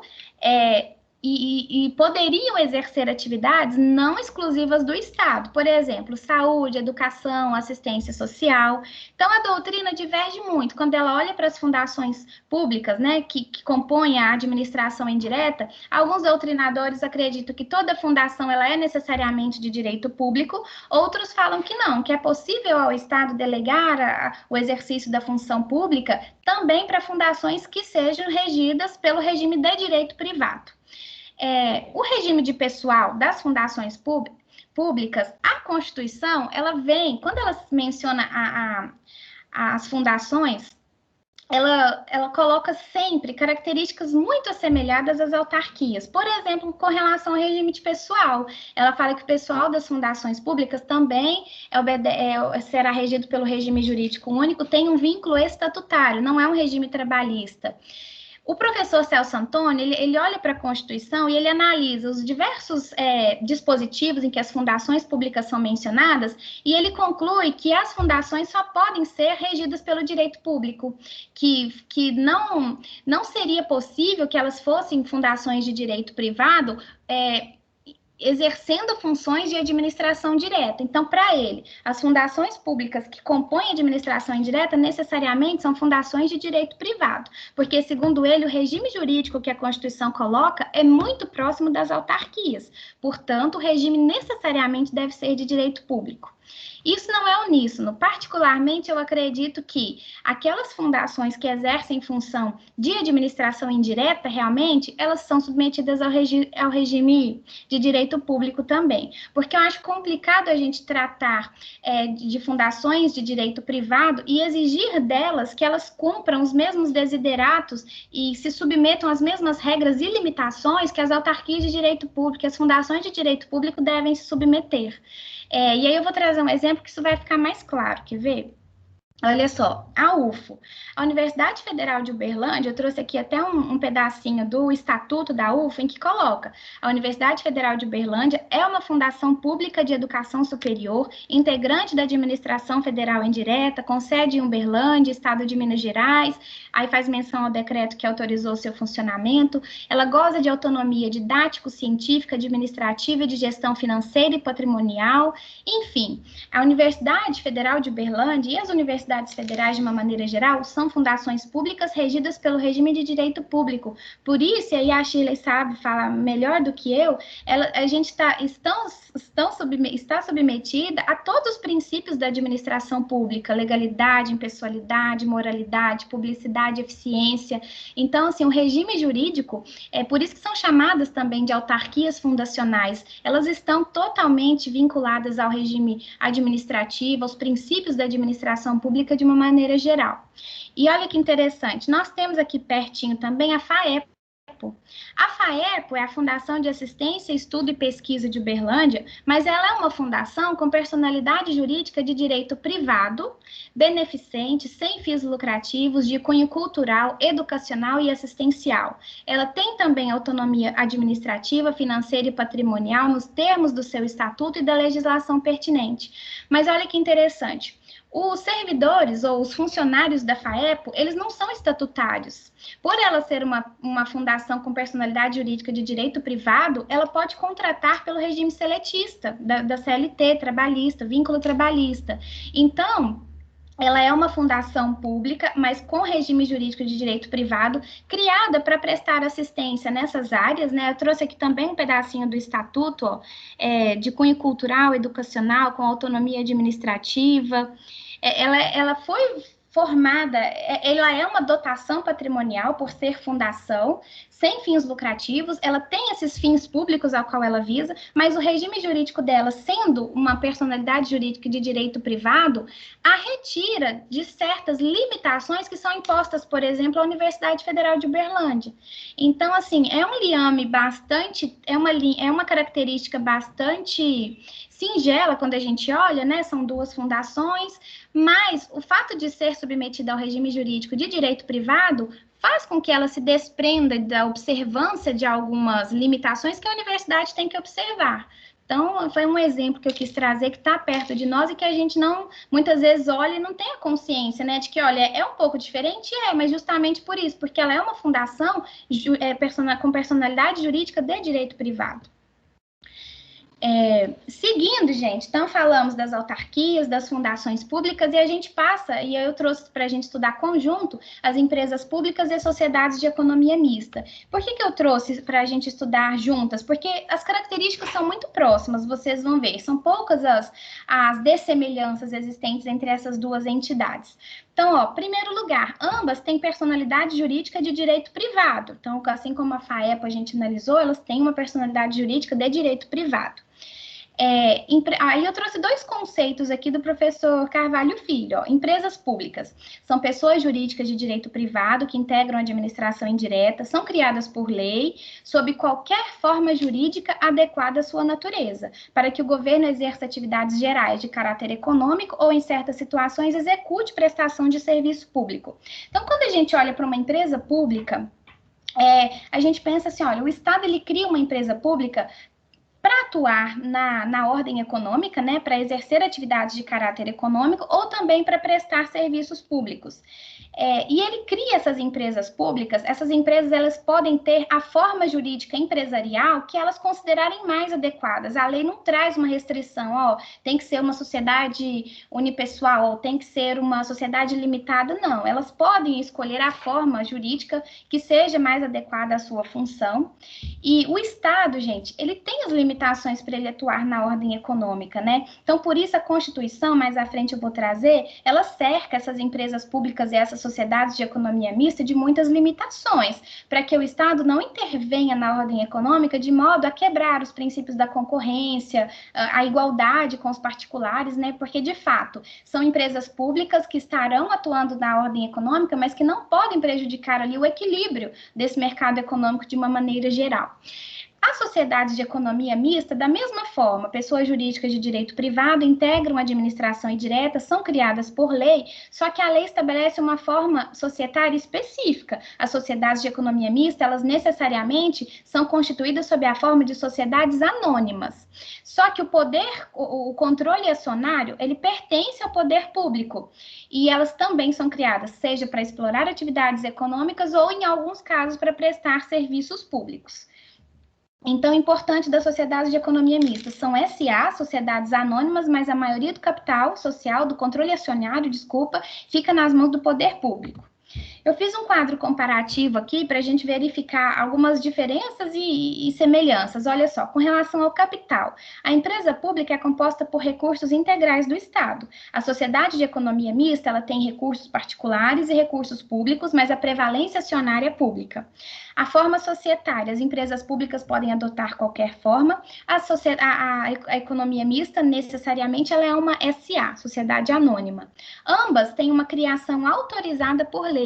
e poderiam exercer atividades não exclusivas do Estado, por exemplo, saúde, educação, assistência social. Então, a doutrina diverge muito. Quando ela olha para as fundações públicas, né, que compõem a administração indireta, alguns doutrinadores acreditam que toda fundação ela é necessariamente de direito público, outros falam que não, que é possível ao Estado delegar o exercício da função pública também para fundações que sejam regidas pelo regime de direito privado. O regime de pessoal das fundações públicas, a Constituição, ela vem, quando ela menciona as fundações, ela coloca sempre características muito assemelhadas às autarquias. Por exemplo, com relação ao regime de pessoal, ela fala que o pessoal das fundações públicas também será regido pelo regime jurídico único, tem um vínculo estatutário, não é um regime trabalhista. O professor Celso Antônio, ele olha para a Constituição e ele analisa os diversos dispositivos em que as fundações públicas são mencionadas e ele conclui que as fundações só podem ser regidas pelo direito público, que não seria possível que elas fossem fundações de direito privado, exercendo funções de administração direta. Então, para ele, as fundações públicas que compõem a administração indireta necessariamente são fundações de direito privado, porque, segundo ele, o regime jurídico que a Constituição coloca é muito próximo das autarquias. Portanto, o regime necessariamente deve ser de direito público. Isso não é uníssono. Particularmente, eu acredito que aquelas fundações que exercem função de administração indireta, realmente, elas são submetidas ao regime de direito público também. Porque eu acho complicado a gente tratar de fundações de direito privado e exigir delas que elas cumpram os mesmos desideratos e se submetam às mesmas regras e limitações que as autarquias de direito público, as fundações de direito público devem se submeter. E aí eu vou trazer um exemplo que isso vai ficar mais claro, quer ver? Olha só, a UFO, a Universidade Federal de Uberlândia, eu trouxe aqui até um pedacinho do estatuto da UFO, em que coloca: a Universidade Federal de Uberlândia é uma fundação pública de educação superior, integrante da administração federal indireta, com sede em Uberlândia, estado de Minas Gerais, aí faz menção ao decreto que autorizou seu funcionamento. Ela goza de autonomia didático-científica, administrativa e de gestão financeira e patrimonial. Enfim, a Universidade Federal de Uberlândia e as universidades federais, de uma maneira geral, são fundações públicas regidas pelo regime de direito público. Por isso, e aí a Shirley sabe falar melhor do que eu, a gente está submetida a todos os princípios da administração pública: legalidade, impessoalidade, moralidade, publicidade, eficiência. Então, assim, o regime jurídico, por isso que são chamadas também de autarquias fundacionais, elas estão totalmente vinculadas ao regime administrativo, aos princípios da administração pública de uma maneira geral. E olha que interessante, nós temos aqui pertinho também a FAEP. A FAEP é a Fundação de Assistência, Estudo e Pesquisa de Uberlândia, mas ela é uma fundação com personalidade jurídica de direito privado, beneficente, sem fins lucrativos, de cunho cultural, educacional e assistencial. Ela tem também autonomia administrativa, financeira e patrimonial nos termos do seu estatuto e da legislação pertinente. Mas olha que interessante, os servidores ou os funcionários da FAEPO, eles não são estatutários. Por ela ser uma fundação com personalidade jurídica de direito privado, ela pode contratar pelo regime seletista, da CLT, trabalhista, vínculo trabalhista. Então, ela é uma fundação pública, mas com regime jurídico de direito privado, criada para prestar assistência nessas áreas, né? Eu trouxe aqui também um pedacinho do estatuto, de cunho cultural, educacional, com autonomia administrativa. Ela foi formada, ela é uma dotação patrimonial por ser fundação, sem fins lucrativos, ela tem esses fins públicos ao qual ela visa, mas o regime jurídico dela, sendo uma personalidade jurídica de direito privado, a retira de certas limitações que são impostas, por exemplo, à Universidade Federal de Uberlândia. Então, assim, é um liame bastante, é uma característica bastante singela quando a gente olha, né? São duas fundações, mas o fato de ser submetida ao regime jurídico de direito privado faz com que ela se desprenda da observância de algumas limitações que a universidade tem que observar. Então, foi um exemplo que eu quis trazer, que está perto de nós e que a gente não, muitas vezes, olha e não tem a consciência, né, de que, olha, é um pouco diferente, mas justamente por isso, porque ela é uma fundação com personalidade jurídica de direito privado. Seguindo, gente, então falamos das autarquias, das fundações públicas, e a gente passa, e eu trouxe para a gente estudar conjunto, as empresas públicas e as sociedades de economia mista. Por que eu trouxe para a gente estudar juntas? Porque as características são muito próximas, vocês vão ver, são poucas as dessemelhanças existentes entre essas duas entidades. Então, primeiro lugar, ambas têm personalidade jurídica de direito privado. Então, assim como a FAEP a gente analisou, elas têm uma personalidade jurídica de direito privado. Aí eu trouxe dois conceitos aqui do professor Carvalho Filho. Empresas públicas são pessoas jurídicas de direito privado que integram a administração indireta, são criadas por lei, sob qualquer forma jurídica adequada à sua natureza, para que o governo exerça atividades gerais de caráter econômico ou, em certas situações, execute prestação de serviço público. Então, quando a gente olha para uma empresa pública, a gente pensa assim, olha, o Estado ele cria uma empresa pública para atuar na ordem econômica, né, para exercer atividades de caráter econômico ou também para prestar serviços públicos. E ele cria essas empresas públicas, essas empresas elas podem ter a forma jurídica empresarial que elas considerarem mais adequadas. A lei não traz uma restrição, tem que ser uma sociedade unipessoal, ou tem que ser uma sociedade limitada, não. Elas podem escolher a forma jurídica que seja mais adequada à sua função. E o Estado, gente, ele tem as limitações limitações para ele atuar na ordem econômica, né? Então, por isso, a Constituição, mais à frente eu vou trazer, ela cerca essas empresas públicas e essas sociedades de economia mista de muitas limitações, para que o Estado não intervenha na ordem econômica de modo a quebrar os princípios da concorrência, a igualdade com os particulares, né? Porque, de fato, são empresas públicas que estarão atuando na ordem econômica, mas que não podem prejudicar ali o equilíbrio desse mercado econômico de uma maneira geral. As sociedades de economia mista, da mesma forma, pessoas jurídicas de direito privado integram a administração indireta, são criadas por lei, só que a lei estabelece uma forma societária específica. As sociedades de economia mista, elas necessariamente são constituídas sob a forma de sociedades anônimas. Só que o controle acionário, ele pertence ao poder público. E elas também são criadas, seja para explorar atividades econômicas ou, em alguns casos, para prestar serviços públicos. Então, importante das sociedades de economia mista são SA, sociedades anônimas, mas a maioria do capital social, do controle acionário, fica nas mãos do poder público. Eu fiz um quadro comparativo aqui para a gente verificar algumas diferenças e semelhanças. Olha só, com relação ao capital, a empresa pública é composta por recursos integrais do Estado. A sociedade de economia mista, ela tem recursos particulares e recursos públicos, mas a prevalência acionária é pública. A forma societária, as empresas públicas podem adotar qualquer forma. A economia mista, necessariamente, ela é uma SA, sociedade anônima. Ambas têm uma criação autorizada por lei.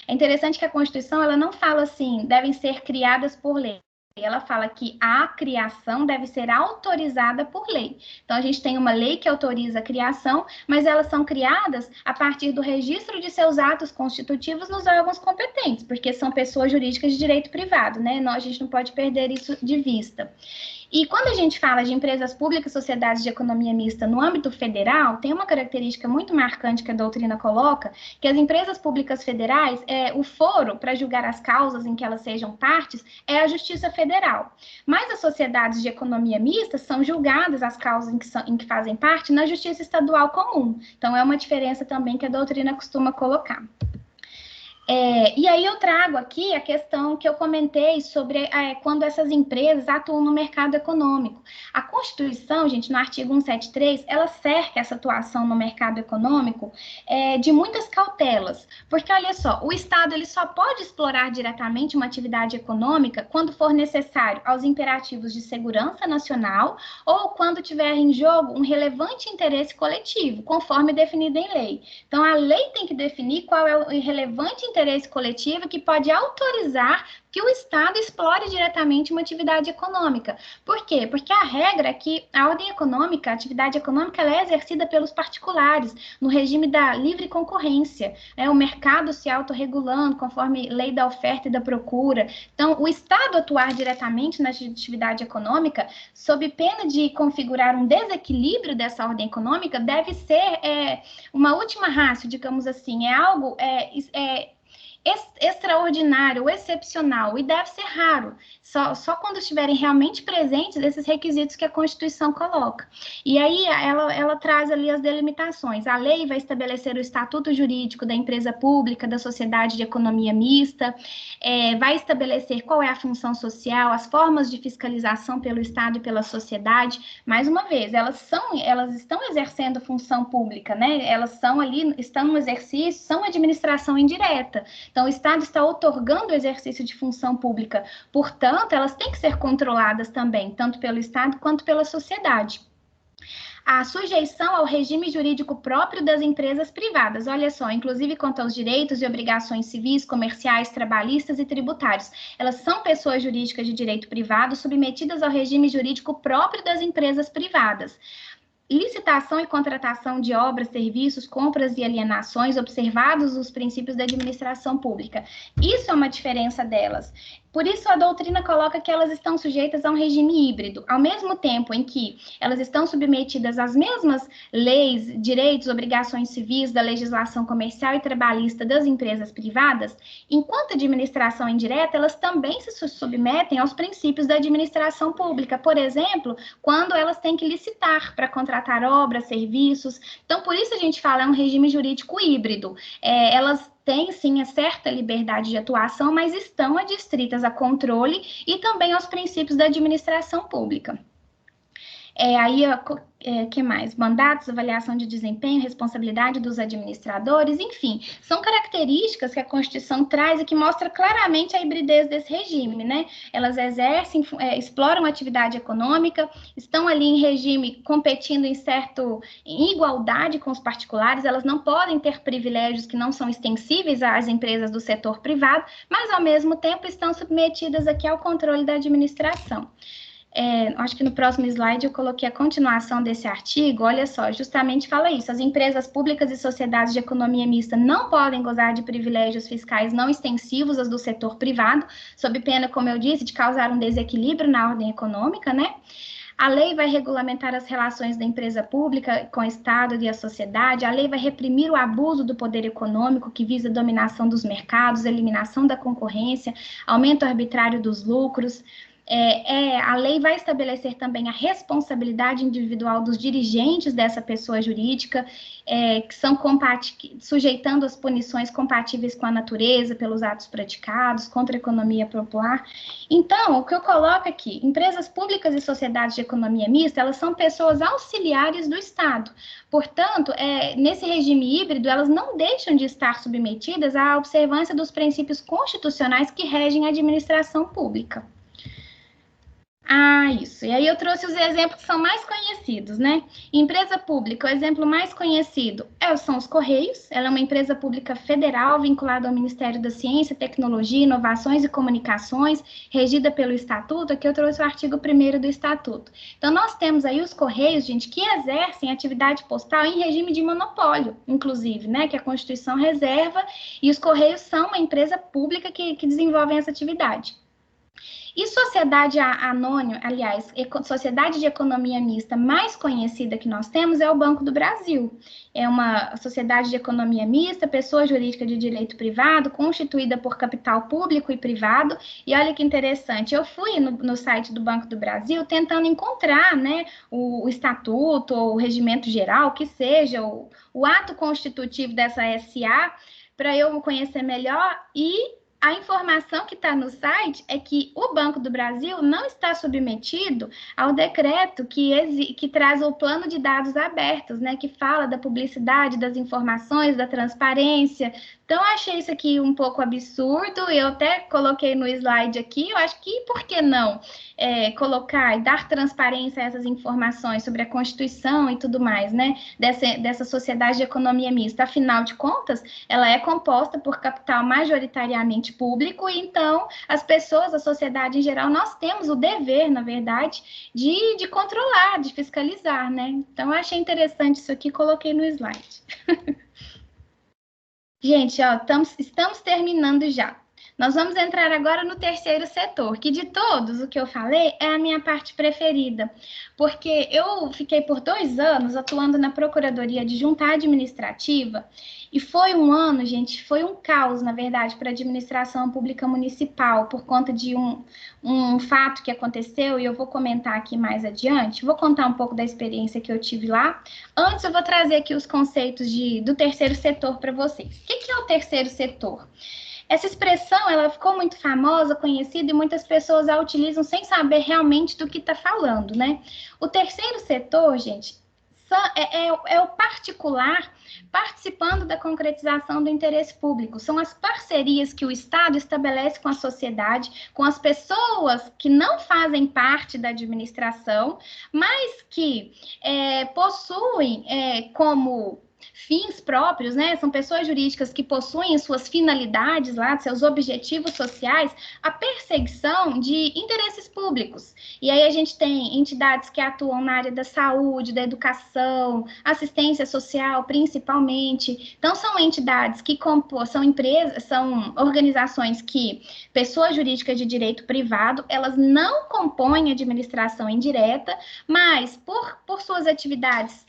É interessante que a Constituição, ela não fala assim, devem ser criadas por lei. Ela fala que a criação deve ser autorizada por lei. Então, a gente tem uma lei que autoriza a criação, mas elas são criadas a partir do registro de seus atos constitutivos nos órgãos competentes, porque são pessoas jurídicas de direito privado, né? A gente não pode perder isso de vista. E quando a gente fala de empresas públicas, sociedades de economia mista no âmbito federal, tem uma característica muito marcante que a doutrina coloca, que as empresas públicas federais, o foro para julgar as causas em que elas sejam partes é a Justiça Federal. Mas as sociedades de economia mista são julgadas as causas em que fazem parte na Justiça Estadual Comum. Então, é uma diferença também que a doutrina costuma colocar. E aí eu trago aqui a questão que eu comentei sobre quando essas empresas atuam no mercado econômico. A Constituição, gente, no artigo 173, ela cerca essa atuação no mercado econômico de muitas cautelas, porque olha só, o Estado ele só pode explorar diretamente uma atividade econômica quando for necessário aos imperativos de segurança nacional ou quando tiver em jogo um relevante interesse coletivo, conforme definido em lei. Então, a lei tem que definir qual é o relevante interesse coletivo que pode autorizar que o Estado explore diretamente uma atividade econômica. Por quê? Porque a regra é que a ordem econômica, a atividade econômica, ela é exercida pelos particulares, no regime da livre concorrência, o mercado se autorregulando conforme lei da oferta e da procura. Então, o Estado atuar diretamente na atividade econômica, sob pena de configurar um desequilíbrio dessa ordem econômica, deve ser uma última ratio, digamos assim, é algo extraordinário, excepcional, e deve ser raro, só quando estiverem realmente presentes esses requisitos que a Constituição coloca. E aí ela traz ali as delimitações. A lei vai estabelecer o estatuto jurídico da empresa pública, da sociedade de economia mista, vai estabelecer qual é a função social, as formas de fiscalização pelo Estado e pela sociedade. Mais uma vez, elas estão exercendo função pública, né? Elas estão no exercício, são administração indireta. Então, o Estado está outorgando o exercício de função pública. Portanto, elas têm que ser controladas também, tanto pelo Estado quanto pela sociedade. A sujeição ao regime jurídico próprio das empresas privadas, olha só, inclusive quanto aos direitos e obrigações civis, comerciais, trabalhistas e tributários. Elas são pessoas jurídicas de direito privado submetidas ao regime jurídico próprio das empresas privadas. Licitação e contratação de obras, serviços, compras e alienações, observados os princípios da administração pública. Isso é uma diferença delas. Por isso, a doutrina coloca que elas estão sujeitas a um regime híbrido. Ao mesmo tempo em que elas estão submetidas às mesmas leis, direitos, obrigações civis da legislação comercial e trabalhista das empresas privadas, enquanto administração indireta, elas também se submetem aos princípios da administração pública. Por exemplo, quando elas têm que licitar para contratar obras, serviços. Então, por isso a gente fala é um regime jurídico híbrido. Elas têm, sim, a certa liberdade de atuação, mas estão adstritas a controle e também aos princípios da administração pública. Que mais? Mandatos, avaliação de desempenho, responsabilidade dos administradores, enfim, são características que a Constituição traz e que mostra claramente a hibridez desse regime, né? Elas exercem, exploram atividade econômica, estão ali em regime competindo em igualdade com os particulares, elas não podem ter privilégios que não são extensíveis às empresas do setor privado, mas ao mesmo tempo estão submetidas aqui ao controle da administração. Acho que no próximo slide eu coloquei a continuação desse artigo, olha só, justamente fala isso, as empresas públicas e sociedades de economia mista não podem gozar de privilégios fiscais não extensivos aos do setor privado, sob pena, como eu disse, de causar um desequilíbrio na ordem econômica, né? A lei vai regulamentar as relações da empresa pública com o Estado e a sociedade, a lei vai reprimir o abuso do poder econômico que visa a dominação dos mercados, eliminação da concorrência, aumento arbitrário dos lucros. A lei vai estabelecer também a responsabilidade individual dos dirigentes dessa pessoa jurídica, que são sujeitando as punições compatíveis com a natureza, pelos atos praticados, contra a economia popular. Então, o que eu coloco aqui, empresas públicas e sociedades de economia mista, elas são pessoas auxiliares do Estado. Portanto, nesse regime híbrido, elas não deixam de estar submetidas à observância dos princípios constitucionais que regem a administração pública. Isso. E aí eu trouxe os exemplos que são mais conhecidos, né? Empresa pública, o exemplo mais conhecido são os Correios. Ela é uma empresa pública federal vinculada ao Ministério da Ciência, Tecnologia, Inovações e Comunicações, regida pelo Estatuto. Aqui eu trouxe o artigo 1º do Estatuto. Então, nós temos aí os Correios, gente, que exercem atividade postal em regime de monopólio, inclusive, né? Que a Constituição reserva, e os Correios são uma empresa pública que desenvolve essa atividade. E sociedade anônima, aliás, sociedade de economia mista mais conhecida que nós temos é o Banco do Brasil. É uma sociedade de economia mista, pessoa jurídica de direito privado, constituída por capital público e privado. E olha que interessante, eu fui no site do Banco do Brasil tentando encontrar, né, o estatuto ou o regimento geral, que seja o ato constitutivo dessa SA, para eu conhecer melhor. E a informação que está no site é que o Banco do Brasil não está submetido ao decreto que traz o plano de dados abertos, né, que fala da publicidade, das informações, da transparência. Então, eu achei isso aqui um pouco absurdo, eu até coloquei no slide aqui, eu acho que por que não colocar e dar transparência a essas informações sobre a Constituição e tudo mais, né, dessa sociedade de economia mista. Afinal de contas, ela é composta por capital majoritariamente público, e então as pessoas, a sociedade em geral, nós temos o dever, na verdade, de controlar, de fiscalizar, né? Então, eu achei interessante isso aqui, coloquei no slide. Gente, estamos terminando já. Nós vamos entrar agora no terceiro setor, que de todos o que eu falei é a minha parte preferida, porque eu fiquei por 2 anos atuando na Procuradoria Adjunta Administrativa, e foi um ano, gente, foi um caos, na verdade, para a administração pública municipal, por conta de um fato que aconteceu, e eu vou comentar aqui mais adiante. Vou contar um pouco da experiência que eu tive lá. Antes, eu vou trazer aqui os conceitos do terceiro setor para vocês. O que é o terceiro setor? Essa expressão, ela ficou muito famosa, conhecida, e muitas pessoas a utilizam sem saber realmente do que está falando, né? O terceiro setor, gente, é o particular participando da concretização do interesse público. São as parcerias que o Estado estabelece com a sociedade, com as pessoas que não fazem parte da administração, mas que possuem como fins próprios, né? São pessoas jurídicas que possuem suas finalidades lá, seus objetivos sociais, a perseguição de interesses públicos. E aí a gente tem entidades que atuam na área da saúde, da educação, assistência social, principalmente. Então, são entidades que são empresas, são organizações que, pessoas jurídicas de direito privado, elas não compõem administração indireta, mas por suas atividades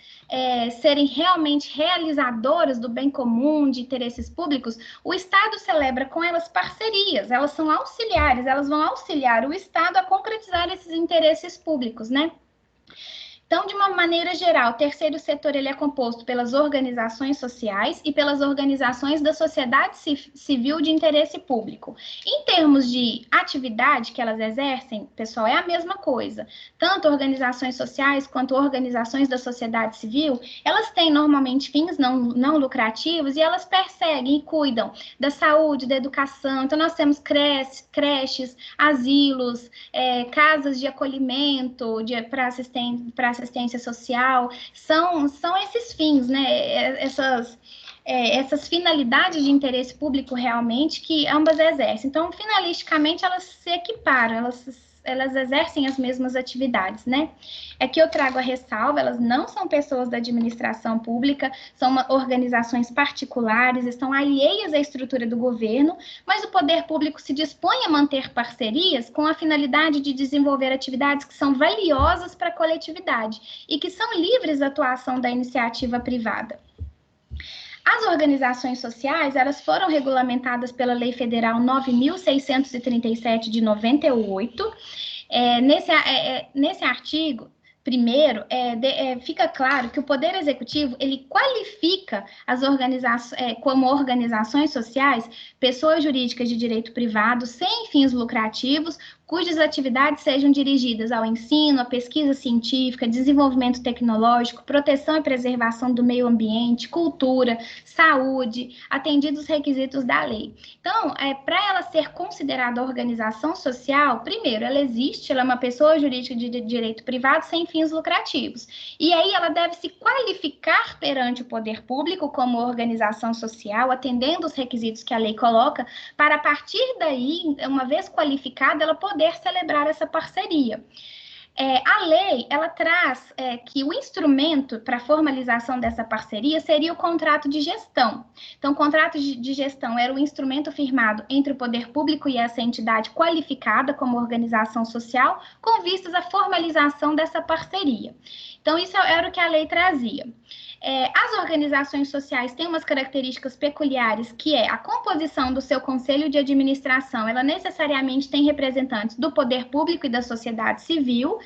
serem realmente realizadoras do bem comum, de interesses públicos, o Estado celebra com elas parcerias, elas são auxiliares, elas vão auxiliar o Estado a concretizar esses interesses públicos, né? Então, de uma maneira geral, o terceiro setor ele é composto pelas organizações sociais e pelas organizações da sociedade civil de interesse público. Em termos de atividade que elas exercem, pessoal, é a mesma coisa. Tanto organizações sociais quanto organizações da sociedade civil, elas têm normalmente fins não lucrativos e elas perseguem e cuidam da saúde, da educação. Então, nós temos creches, asilos, casas de acolhimento para assistência social, são esses fins, né? Essas finalidades de interesse público realmente que ambas exercem. Então, finalisticamente, elas se equiparam, elas exercem as mesmas atividades, né? Aqui eu trago a ressalva, elas não são pessoas da administração pública, são organizações particulares, estão alheias à estrutura do governo, mas o poder público se dispõe a manter parcerias com a finalidade de desenvolver atividades que são valiosas para a coletividade e que são livres da atuação da iniciativa privada. As organizações sociais, elas foram regulamentadas pela Lei Federal 9.637 de 98. Nesse artigo, primeiro, fica claro que o Poder Executivo, ele qualifica as organizações, como organizações sociais, pessoas jurídicas de direito privado, sem fins lucrativos, cujas atividades sejam dirigidas ao ensino, à pesquisa científica, desenvolvimento tecnológico, proteção e preservação do meio ambiente, cultura, saúde, atendidos os requisitos da lei. Então, para ela ser considerada organização social, primeiro, ela é uma pessoa jurídica de direito privado sem fins lucrativos. E aí ela deve se qualificar perante o poder público como organização social, atendendo os requisitos que a lei coloca, para a partir daí, uma vez qualificada, ela poder celebrar essa parceria. A lei, ela traz que o instrumento para a formalização dessa parceria seria o contrato de gestão. Então, o contrato de gestão era o instrumento firmado entre o poder público e essa entidade qualificada como organização social, com vistas à formalização dessa parceria. Então, isso era o que a lei trazia. As organizações sociais têm umas características peculiares, que é a composição do seu conselho de administração, ela necessariamente tem representantes do poder público e da sociedade civil,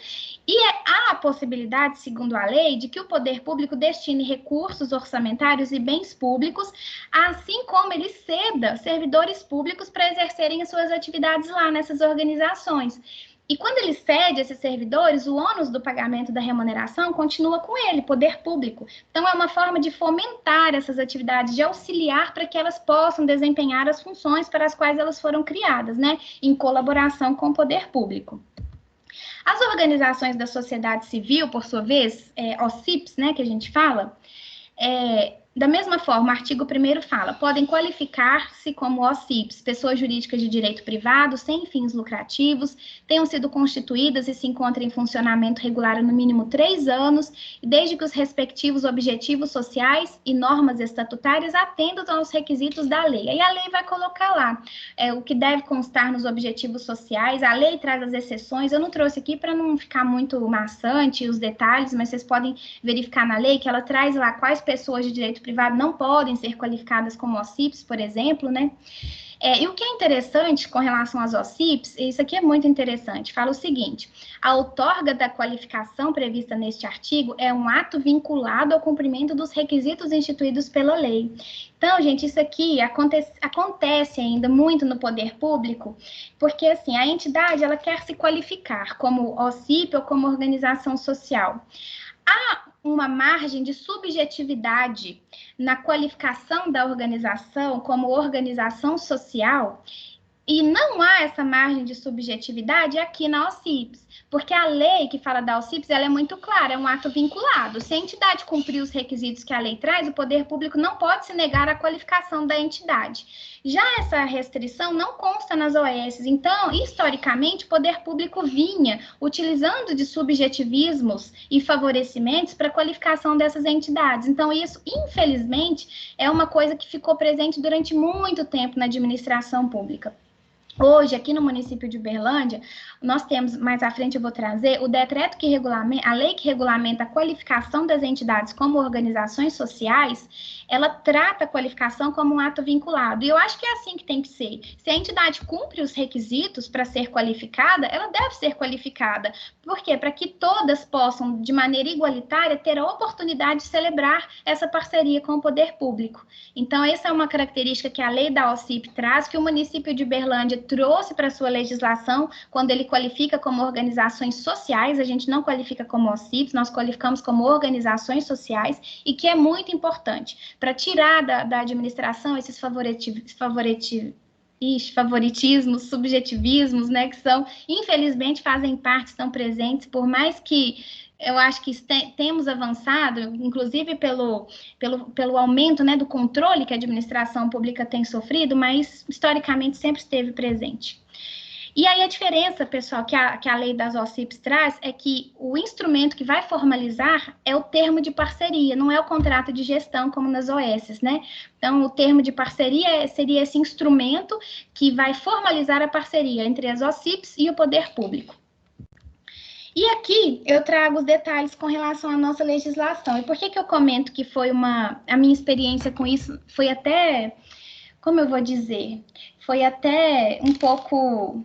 e há a possibilidade, segundo a lei, de que o poder público destine recursos orçamentários e bens públicos, assim como ele ceda servidores públicos para exercerem as suas atividades lá nessas organizações. E quando ele cede esses servidores, o ônus do pagamento da remuneração continua com ele, poder público. Então, é uma forma de fomentar essas atividades, de auxiliar para que elas possam desempenhar as funções para as quais elas foram criadas, né? Em colaboração com o poder público. As organizações da sociedade civil, por sua vez, OCIPs, né, que a gente fala, da mesma forma, o artigo 1º fala, podem qualificar-se como OCIPs, pessoas jurídicas de direito privado, sem fins lucrativos, tenham sido constituídas e se encontrem em funcionamento regular há no mínimo 3 anos, desde que os respectivos objetivos sociais e normas estatutárias atendam aos requisitos da lei. Aí a lei vai colocar lá o que deve constar nos objetivos sociais, a lei traz as exceções, eu não trouxe aqui para não ficar muito maçante os detalhes, mas vocês podem verificar na lei que ela traz lá quais pessoas de direito privado não podem ser qualificadas como OCIPs, por exemplo, né? E o que é interessante com relação às OCIPs, isso aqui é muito interessante, fala o seguinte, a outorga da qualificação prevista neste artigo é um ato vinculado ao cumprimento dos requisitos instituídos pela lei. Então, gente, isso aqui acontece ainda muito no poder público, porque, assim, a entidade, ela quer se qualificar como OCIP ou como organização social. Há uma margem de subjetividade na qualificação da organização como organização social, e não há essa margem de subjetividade aqui na OCIPs, porque a lei que fala da OCIPs, ela é muito clara, é um ato vinculado. Se a entidade cumprir os requisitos que a lei traz, o poder público não pode se negar à qualificação da entidade. Já essa restrição não consta nas OS, então, historicamente, o poder público vinha utilizando de subjetivismos e favorecimentos para a qualificação dessas entidades. Então, isso, infelizmente, é uma coisa que ficou presente durante muito tempo na administração pública. Hoje, aqui no município de Uberlândia, nós temos, mais à frente eu vou trazer, o decreto que regulamenta, a lei que regulamenta a qualificação das entidades como organizações sociais, ela trata a qualificação como um ato vinculado. E eu acho que é assim que tem que ser. Se a entidade cumpre os requisitos para ser qualificada, ela deve ser qualificada. Por quê? Para que todas possam, de maneira igualitária, ter a oportunidade de celebrar essa parceria com o poder público. Então, essa é uma característica que a lei da OCIP traz, que o município de Uberlândia trouxe para a sua legislação, quando ele qualifica como organizações sociais, a gente não qualifica como OCIPs, nós qualificamos como organizações sociais, e que é muito importante, para tirar da administração esses favoritismos, subjetivismos, né, que são, infelizmente, fazem parte, estão presentes, por mais que eu acho que temos avançado, inclusive pelo aumento, né, do controle que a administração pública tem sofrido, mas historicamente sempre esteve presente. E aí a diferença, pessoal, que a lei das OCIPs traz é que o instrumento que vai formalizar é o termo de parceria, não é o contrato de gestão como nas OS, né? Então, o termo de parceria seria esse instrumento que vai formalizar a parceria entre as OCIPs e o poder público. E aqui eu trago os detalhes com relação à nossa legislação. E por que eu comento que foi a minha experiência com isso foi até, como eu vou dizer, foi até um pouco...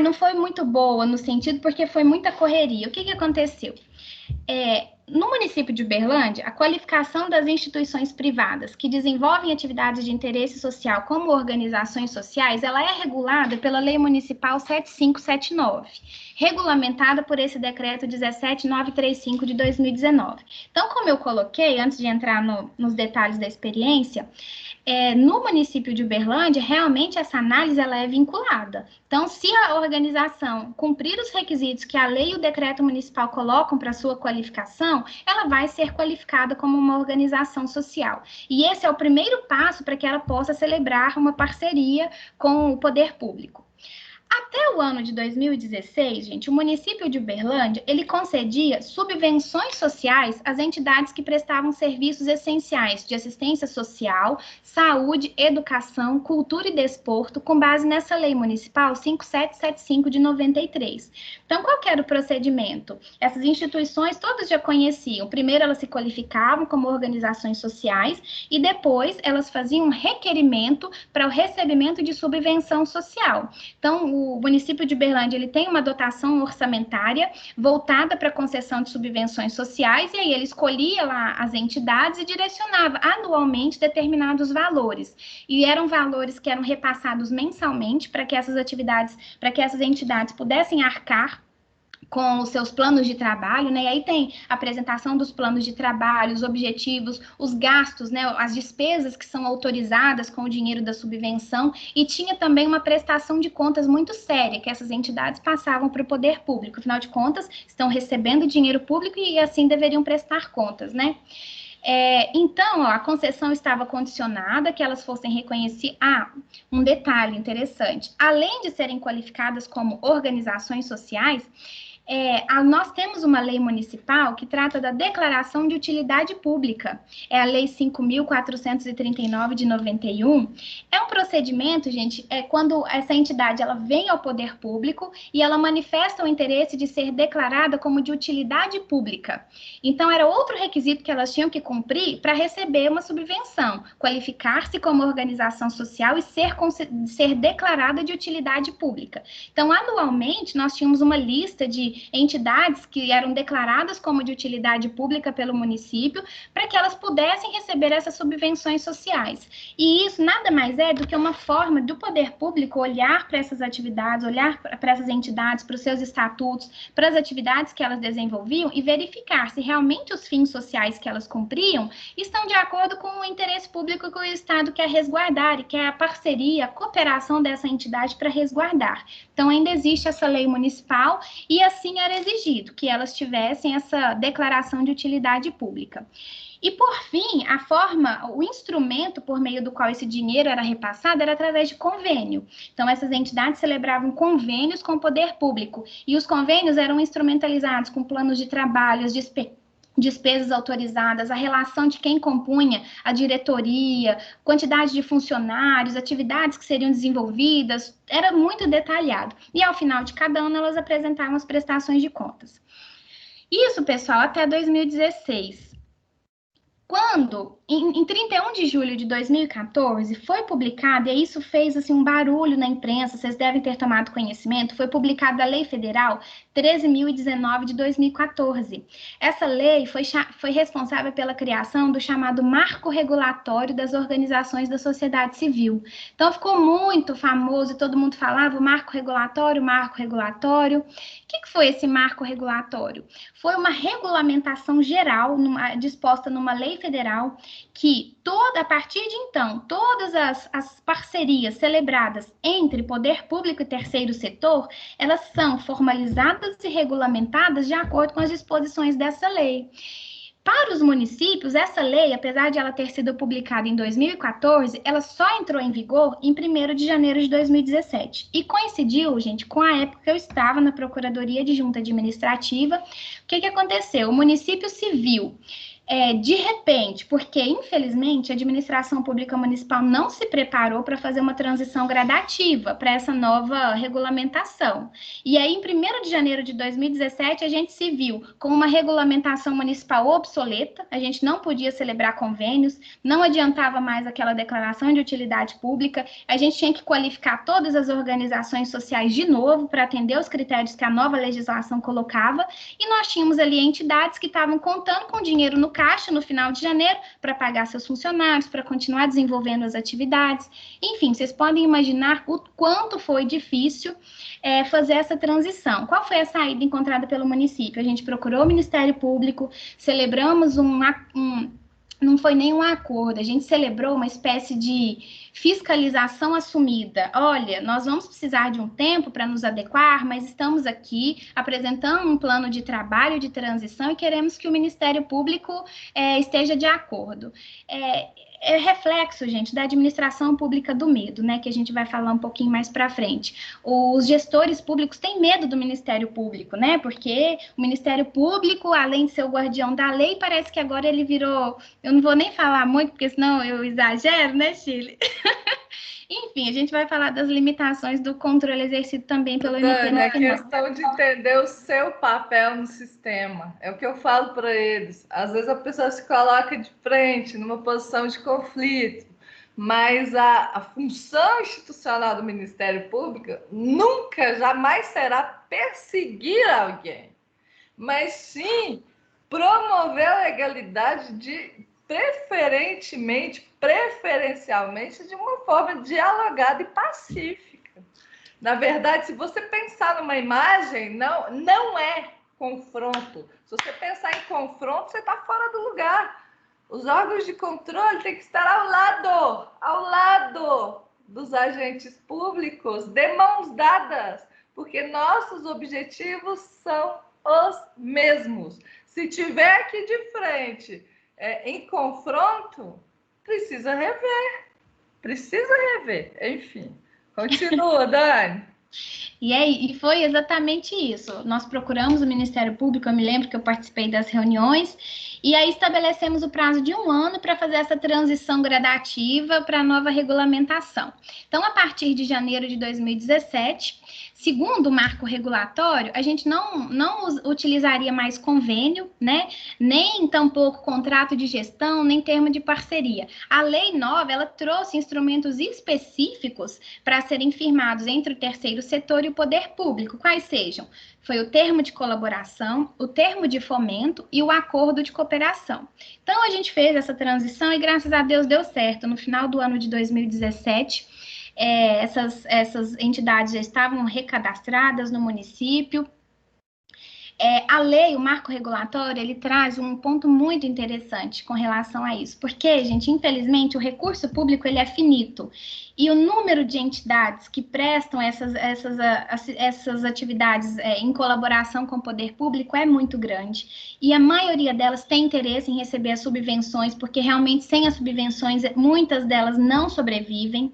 não foi muito boa no sentido porque foi muita correria. O que aconteceu? No município de Uberlândia, a qualificação das instituições privadas que desenvolvem atividades de interesse social como organizações sociais, ela é regulada pela Lei Municipal 7579, regulamentada por esse decreto 17935 de 2019. Então, como eu coloquei, antes de entrar nos detalhes da experiência, no município de Uberlândia, realmente essa análise ela é vinculada. Então, se a organização cumprir os requisitos que a lei e o decreto municipal colocam para sua qualificação, ela vai ser qualificada como uma organização social. E esse é o primeiro passo para que ela possa celebrar uma parceria com o poder público. Até o ano de 2016, gente, o município de Uberlândia, ele concedia subvenções sociais às entidades que prestavam serviços essenciais de assistência social, saúde, educação, cultura e desporto, com base nessa lei municipal 5775 de 93. Então, qual que era o procedimento? Essas instituições todas já conheciam. Primeiro, elas se qualificavam como organizações sociais e depois elas faziam um requerimento para o recebimento de subvenção social. Então, o município de Uberlândia ele tem uma dotação orçamentária voltada para a concessão de subvenções sociais, e aí ele escolhia lá as entidades e direcionava anualmente determinados valores. E eram valores que eram repassados mensalmente para que essas entidades pudessem arcar com os seus planos de trabalho, né? E aí tem a apresentação dos planos de trabalho, os objetivos, os gastos, né? As despesas que são autorizadas com o dinheiro da subvenção, e tinha também uma prestação de contas muito séria, que essas entidades passavam para o poder público. Afinal de contas, estão recebendo dinheiro público e assim deveriam prestar contas, né? Então, a concessão estava condicionada que elas fossem reconhecidas. Um detalhe interessante: além de serem qualificadas como organizações sociais, nós temos uma lei municipal que trata da declaração de utilidade pública. É a Lei 5.439 de 91. É um procedimento, gente, quando essa entidade ela vem ao poder público e ela manifesta o interesse de ser declarada como de utilidade pública. Então, era outro requisito que elas tinham que cumprir para receber uma subvenção: qualificar-se como organização social e ser declarada de utilidade pública. Então, anualmente, nós tínhamos uma lista de entidades que eram declaradas como de utilidade pública pelo município, para que elas pudessem receber essas subvenções sociais. E isso nada mais é do que uma forma do poder público olhar para essas atividades, olhar para essas entidades, para os seus estatutos, para as atividades que elas desenvolviam e verificar se realmente os fins sociais que elas cumpriam estão de acordo com o interesse público que o Estado quer resguardar e quer a parceria, a cooperação dessa entidade para resguardar. Então, ainda existe essa lei municipal e assim era exigido que elas tivessem essa declaração de utilidade pública. E, por fim, o instrumento por meio do qual esse dinheiro era repassado era através de convênio. Então, essas entidades celebravam convênios com o poder público, e os convênios eram instrumentalizados com planos de trabalho, as despesas autorizadas, a relação de quem compunha a diretoria, quantidade de funcionários, atividades que seriam desenvolvidas, era muito detalhado. E ao final de cada ano, elas apresentavam as prestações de contas. Isso, pessoal, até 2016. Quando, em 31 de julho de 2014, foi publicado, e isso fez assim, um barulho na imprensa, vocês devem ter tomado conhecimento, foi publicada a Lei Federal 13.019 de 2014. Essa lei foi responsável pela criação do chamado Marco Regulatório das Organizações da Sociedade Civil. Então, ficou muito famoso e todo mundo falava Marco Regulatório, Marco Regulatório. O que foi esse Marco Regulatório? Foi uma regulamentação geral, disposta numa lei federal, que a partir de então, todas as parcerias celebradas entre poder público e terceiro setor, elas são formalizadas e regulamentadas de acordo com as disposições dessa lei. Para os municípios, essa lei, apesar de ela ter sido publicada em 2014, ela só entrou em vigor em 1º de janeiro de 2017. E coincidiu, gente, com a época que eu estava na Procuradoria de Junta Administrativa. O que aconteceu? O município civil, de repente, porque, infelizmente, a administração pública municipal não se preparou para fazer uma transição gradativa para essa nova regulamentação. E aí, em 1º de janeiro de 2017, a gente se viu com uma regulamentação municipal obsoleta, a gente não podia celebrar convênios, não adiantava mais aquela declaração de utilidade pública, a gente tinha que qualificar todas as organizações sociais de novo para atender os critérios que a nova legislação colocava, e nós tínhamos ali entidades que estavam contando com dinheiro no caixa no final de janeiro para pagar seus funcionários, para continuar desenvolvendo as atividades. Enfim, vocês podem imaginar o quanto foi difícil fazer essa transição. Qual foi a saída encontrada pelo município? A gente procurou o Ministério Público, celebramos não foi nenhum acordo, a gente celebrou uma espécie de fiscalização assumida. Olha, nós vamos precisar de um tempo para nos adequar, mas estamos aqui apresentando um plano de trabalho de transição e queremos que o Ministério Público esteja de acordo. É reflexo, gente, da administração pública do medo, né, que a gente vai falar um pouquinho mais para frente. Os gestores públicos têm medo do Ministério Público, né, porque o Ministério Público, além de ser o guardião da lei, parece que agora ele virou, eu não vou nem falar muito, porque senão eu exagero, né, Chile? Enfim, a gente vai falar das limitações do controle exercido também pelo MP. Dani, é questão de entender o seu papel no sistema. É o que eu falo para eles. Às vezes a pessoa se coloca de frente, numa posição de conflito, mas a função institucional do Ministério Público nunca, jamais será perseguir alguém, mas sim promover a legalidade preferencialmente, de uma forma dialogada e pacífica. Na verdade, se você pensar numa imagem, não é confronto. Se você pensar em confronto, você está fora do lugar. Os órgãos de controle têm que estar ao lado dos agentes públicos, de mãos dadas, porque nossos objetivos são os mesmos. Se tiver aqui de frente em confronto, precisa rever. Enfim, continua, Dani. E foi exatamente isso. Nós procuramos o Ministério Público, eu me lembro que eu participei das reuniões, e aí estabelecemos o prazo de 1 ano para fazer essa transição gradativa para a nova regulamentação. Então, a partir de janeiro de 2017, segundo o marco regulatório, a gente não utilizaria mais convênio, né? Nem tampouco contrato de gestão, nem termo de parceria. A lei nova, ela trouxe instrumentos específicos para serem firmados entre o terceiro setor e o poder público, quais sejam? Foi o termo de colaboração, o termo de fomento e o acordo de cooperação. Então, a gente fez essa transição e, graças a Deus, deu certo. No final do ano de 2017, essas entidades já estavam recadastradas no município. A lei, o marco regulatório, ele traz um ponto muito interessante com relação a isso, porque, gente, infelizmente, o recurso público ele é finito, e o número de entidades que prestam essas atividades em colaboração com o poder público é muito grande, e a maioria delas tem interesse em receber as subvenções, porque realmente sem as subvenções, muitas delas não sobrevivem.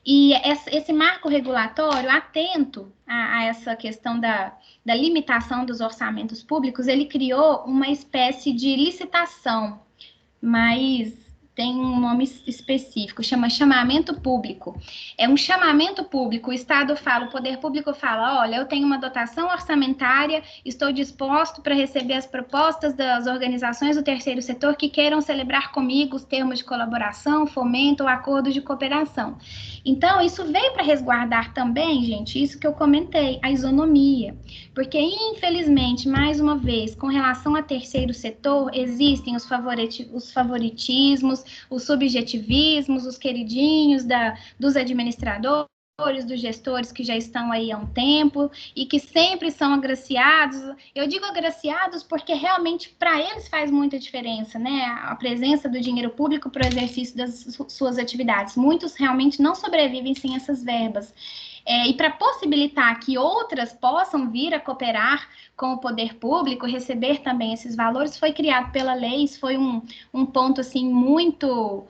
E esse marco regulatório, atento a essa questão da limitação dos orçamentos públicos, ele criou uma espécie de licitação, mas tem um nome específico, chama chamamento público. É um chamamento público, o Estado fala, o poder público fala, olha, eu tenho uma dotação orçamentária, estou disposto para receber as propostas das organizações do terceiro setor que queiram celebrar comigo os termos de colaboração, fomento ou acordo de cooperação. Então, isso veio para resguardar também, gente, isso que eu comentei, a isonomia. Porque, infelizmente, mais uma vez, com relação a terceiro setor, existem os favoritismos, os subjetivismos, os queridinhos dos administradores, dos gestores que já estão aí há um tempo e que sempre são agraciados. Eu digo agraciados porque realmente para eles faz muita diferença, né? A presença do dinheiro público para o exercício das suas atividades. Muitos realmente não sobrevivem sem essas verbas. E para possibilitar que outras possam vir a cooperar com o poder público, receber também esses valores, foi criado pela lei, isso foi um ponto, assim, muito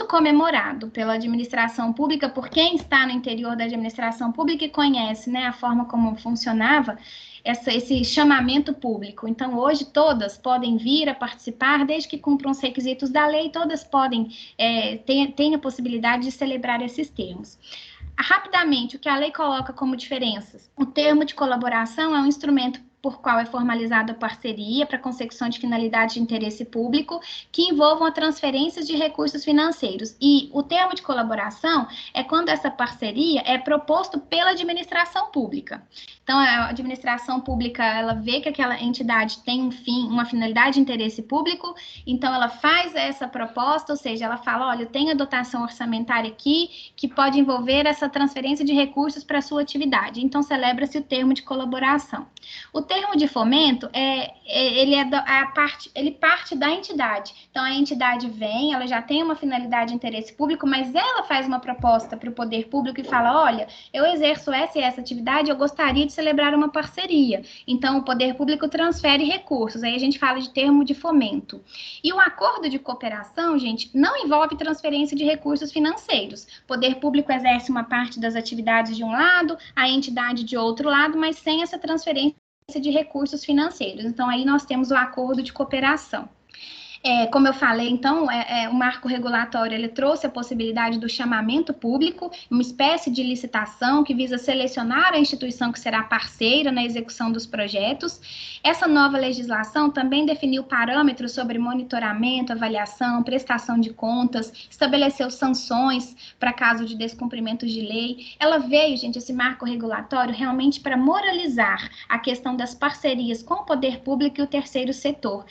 comemorado pela administração pública, por quem está no interior da administração pública e conhece, né, a forma como funcionava esse chamamento público. Então, hoje, todas podem vir a participar, desde que cumpram os requisitos da lei, todas podem, têm a possibilidade de celebrar esses termos. Rapidamente, o que a lei coloca como diferenças? O termo de colaboração é um instrumento por qual é formalizada a parceria para consecução de finalidades de interesse público que envolvam a transferência de recursos financeiros. E o termo de colaboração é quando essa parceria é proposto pela administração pública. Então, a administração pública, ela vê que aquela entidade tem um fim, uma finalidade de interesse público, então ela faz essa proposta, ou seja, ela fala, olha, eu tenho a dotação orçamentária aqui, que pode envolver essa transferência de recursos para a sua atividade. Então, celebra-se o termo de colaboração. O termo de fomento, ele parte da entidade. Então, a entidade vem, ela já tem uma finalidade de interesse público, mas ela faz uma proposta para o poder público e fala, olha, eu exerço essa e essa atividade, eu gostaria de celebrar uma parceria. Então, o poder público transfere recursos, aí a gente fala de termo de fomento. E o acordo de cooperação, gente, não envolve transferência de recursos financeiros. O poder público exerce uma parte das atividades de um lado, a entidade de outro lado, mas sem essa transferência de recursos financeiros. Então, aí nós temos o acordo de cooperação. Como eu falei, então, o marco regulatório, ele trouxe a possibilidade do chamamento público, uma espécie de licitação que visa selecionar a instituição que será parceira na execução dos projetos. Essa nova legislação também definiu parâmetros sobre monitoramento, avaliação, prestação de contas, estabeleceu sanções para caso de descumprimento de lei. Ela veio, gente, esse marco regulatório, realmente para moralizar a questão das parcerias com o poder público e o terceiro setor.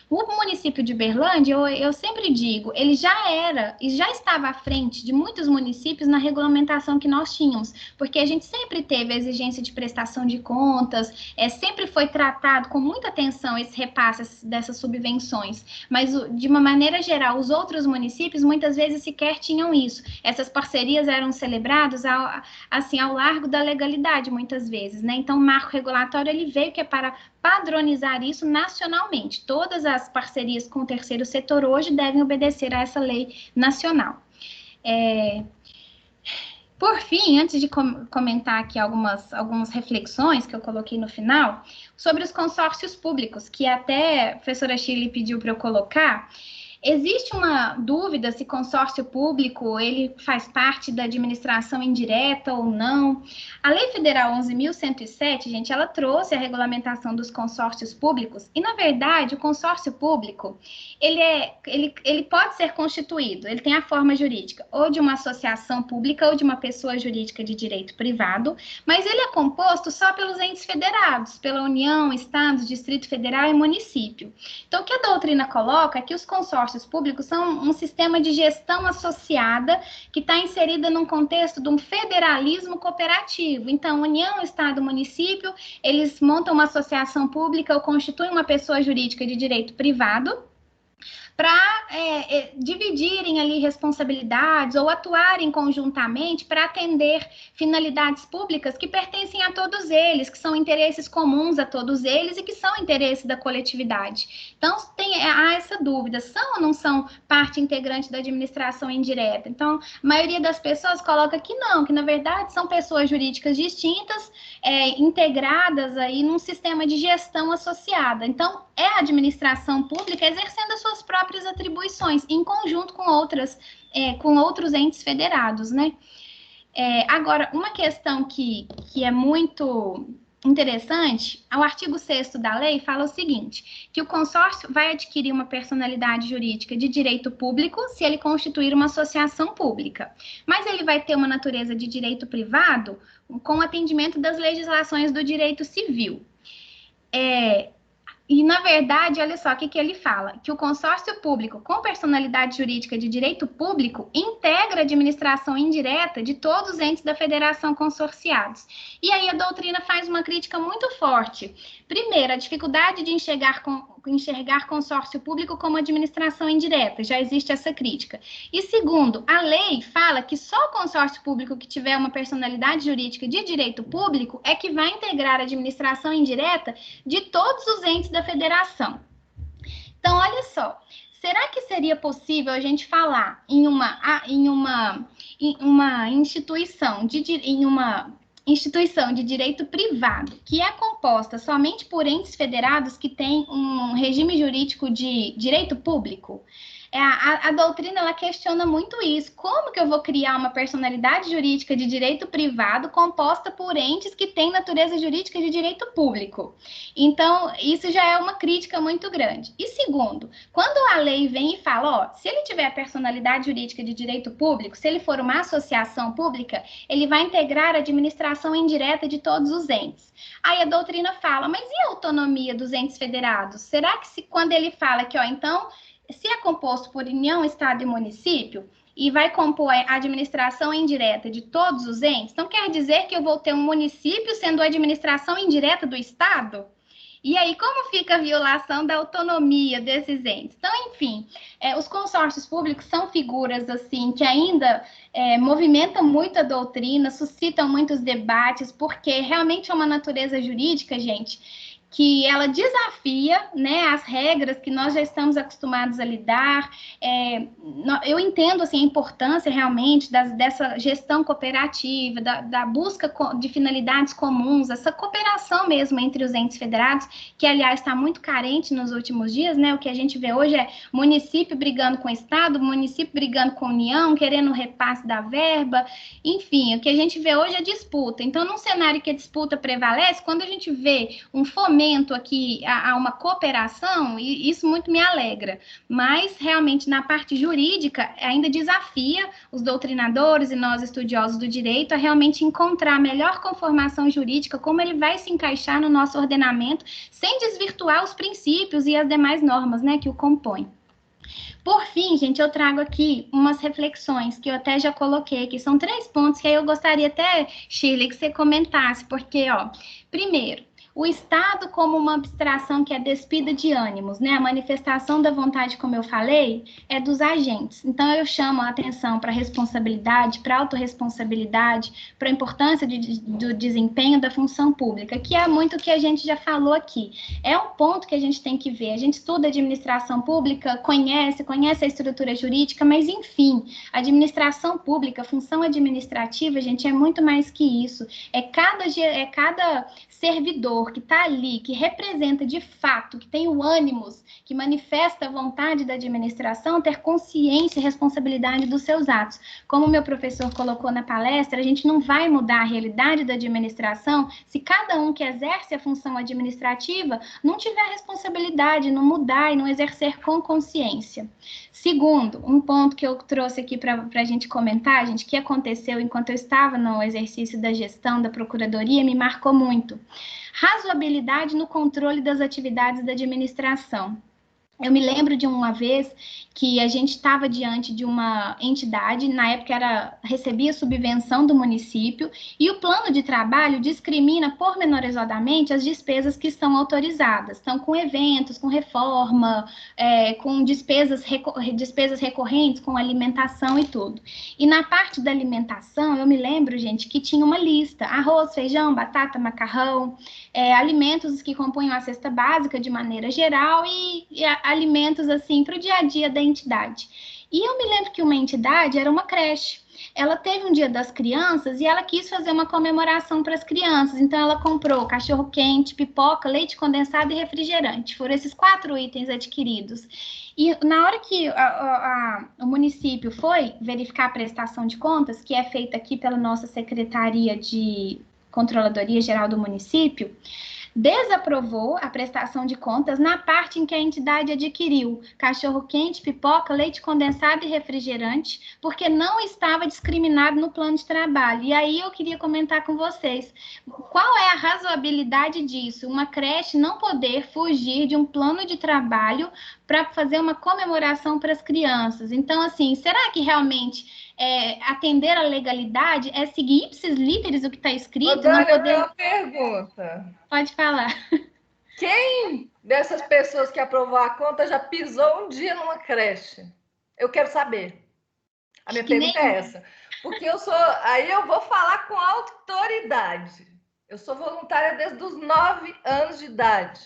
O município de Uberlândia, eu sempre digo, ele já era e já estava à frente de muitos municípios na regulamentação que nós tínhamos, porque a gente sempre teve a exigência de prestação de contas, sempre foi tratado com muita atenção esse repasse dessas subvenções, mas de uma maneira geral, os outros municípios muitas vezes sequer tinham isso. Essas parcerias eram celebradas ao largo da legalidade, muitas vezes, né? Então, o marco regulatório, ele veio que é para padronizar isso nacionalmente. Todas as parcerias com o terceiro setor hoje devem obedecer a essa lei nacional. Por fim, antes de comentar aqui algumas reflexões que eu coloquei no final, sobre os consórcios públicos, que até a professora Shirley pediu para eu colocar. Existe uma dúvida se consórcio público ele faz parte da administração indireta ou não. A Lei Federal 11.107, gente, ela trouxe a regulamentação dos consórcios públicos e, na verdade, o consórcio público, ele pode ser constituído, ele tem a forma jurídica ou de uma associação pública ou de uma pessoa jurídica de direito privado, mas ele é composto só pelos entes federados, pela União, Estados, Distrito Federal e município. Então, o que a doutrina coloca é que os consórcios públicos são um sistema de gestão associada que está inserida num contexto de um federalismo cooperativo. Então, União, Estado, Município, eles montam uma associação pública ou constituem uma pessoa jurídica de direito privado para dividirem ali responsabilidades ou atuarem conjuntamente para atender finalidades públicas que pertencem a todos eles, que são interesses comuns a todos eles e que são interesses da coletividade. Então, tem há essa dúvida, são ou não são parte integrante da administração indireta? Então, a maioria das pessoas coloca que não, que na verdade são pessoas jurídicas distintas, integradas aí num sistema de gestão associada. Então, é a administração pública exercendo as suas próprias atribuições, em conjunto com outros entes federados, né? Agora, uma questão que é muito interessante, o artigo 6º da lei fala o seguinte, que o consórcio vai adquirir uma personalidade jurídica de direito público se ele constituir uma associação pública, mas ele vai ter uma natureza de direito privado com atendimento das legislações do direito civil. E, na verdade, olha só o que ele fala, que o consórcio público com personalidade jurídica de direito público integra a administração indireta de todos os entes da federação consorciados. E aí a doutrina faz uma crítica muito forte. Primeiro, a dificuldade de enxergar consórcio público como administração indireta, já existe essa crítica. E segundo, a lei fala que só o consórcio público que tiver uma personalidade jurídica de direito público é que vai integrar a administração indireta de todos os entes da federação. Então, olha só, será que seria possível a gente falar em uma instituição de direito privado, que é composta somente por entes federados que têm um regime jurídico de direito público? A doutrina, ela questiona muito isso. Como que eu vou criar uma personalidade jurídica de direito privado composta por entes que têm natureza jurídica de direito público? Então, isso já é uma crítica muito grande. E segundo, quando a lei vem e fala, se ele tiver a personalidade jurídica de direito público, se ele for uma associação pública, ele vai integrar a administração indireta de todos os entes. Aí a doutrina fala, mas e a autonomia dos entes federados? Será que quando ele fala que, então, se é composto por União, Estado e município, e vai compor a administração indireta de todos os entes, então quer dizer que eu vou ter um município sendo a administração indireta do Estado? E aí, como fica a violação da autonomia desses entes? Então, enfim, os consórcios públicos são figuras, assim, que ainda movimentam muito a doutrina, suscitam muitos debates, porque realmente é uma natureza jurídica, gente, que ela desafia, né, as regras que nós já estamos acostumados a lidar. Eu entendo, assim, a importância realmente dessa gestão cooperativa, da busca de finalidades comuns, essa cooperação mesmo entre os entes federados, que, aliás, está muito carente nos últimos dias, né? O que a gente vê hoje é município brigando com o Estado, município brigando com a União, querendo o repasse da verba, enfim, o que a gente vê hoje é disputa. Então, num cenário que a disputa prevalece, quando a gente vê um fomento aqui a uma cooperação, e isso muito me alegra, mas realmente na parte jurídica ainda desafia os doutrinadores e nós estudiosos do direito a realmente encontrar a melhor conformação jurídica, como ele vai se encaixar no nosso ordenamento, sem desvirtuar os princípios e as demais normas, né, que o compõem. Por fim, gente, eu trago aqui umas reflexões que eu até já coloquei, que são 3 pontos que aí eu gostaria até, Shirley, que você comentasse, porque, primeiro, o Estado como uma abstração que é despida de ânimos, né? A manifestação da vontade, como eu falei, é dos agentes. Então, eu chamo a atenção para a responsabilidade, para a autorresponsabilidade, para a importância do desempenho da função pública, que é muito o que a gente já falou aqui. É um ponto que a gente tem que ver. A gente estuda administração pública, conhece a estrutura jurídica, mas, enfim, a administração pública, a função administrativa, gente, é muito mais que isso. É cada servidor que está ali, que representa de fato, que tem o ânimos, que manifesta a vontade da administração, ter consciência e responsabilidade dos seus atos. Como o meu professor colocou na palestra, a gente não vai mudar a realidade da administração se cada um que exerce a função administrativa não tiver responsabilidade, não mudar e não exercer com consciência. Segundo, um ponto que eu trouxe aqui para a gente comentar, gente, que aconteceu enquanto eu estava no exercício da gestão da Procuradoria, me marcou muito. Razoabilidade no controle das atividades da administração. Eu me lembro de uma vez que a gente estava diante de uma entidade, na época recebia subvenção do município, e o plano de trabalho discrimina pormenorizadamente as despesas que estão autorizadas. Então, com eventos, com reforma, com despesas recorrentes, com alimentação e tudo. E na parte da alimentação, eu me lembro, gente, que tinha uma lista: arroz, feijão, batata, macarrão, alimentos que compunham a cesta básica de maneira geral, e a alimentos assim para o dia a dia da entidade. E eu me lembro que uma entidade era uma creche. Ela teve um Dia das Crianças e ela quis fazer uma comemoração para as crianças. Então, ela comprou cachorro-quente, pipoca, leite condensado e refrigerante. Foram esses 4 itens adquiridos. E na hora que o município foi verificar a prestação de contas, que é feita aqui pela nossa Secretaria de Controladoria Geral do Município, desaprovou a prestação de contas na parte em que a entidade adquiriu cachorro-quente, pipoca, leite condensado e refrigerante, porque não estava discriminado no plano de trabalho. E aí eu queria comentar com vocês, qual é a razoabilidade disso? Uma creche não poder fugir de um plano de trabalho para fazer uma comemoração para as crianças. Então, assim, será que realmente atender a legalidade é seguir ipsis literis o que está escrito? Ô, Dani, não poder... eu tenho uma pergunta. Pode falar. Quem dessas pessoas que aprovou a conta já pisou um dia numa creche? Eu quero saber. A minha pergunta é essa. Porque aí eu vou falar com autoridade. Eu sou voluntária desde os 9 anos de idade.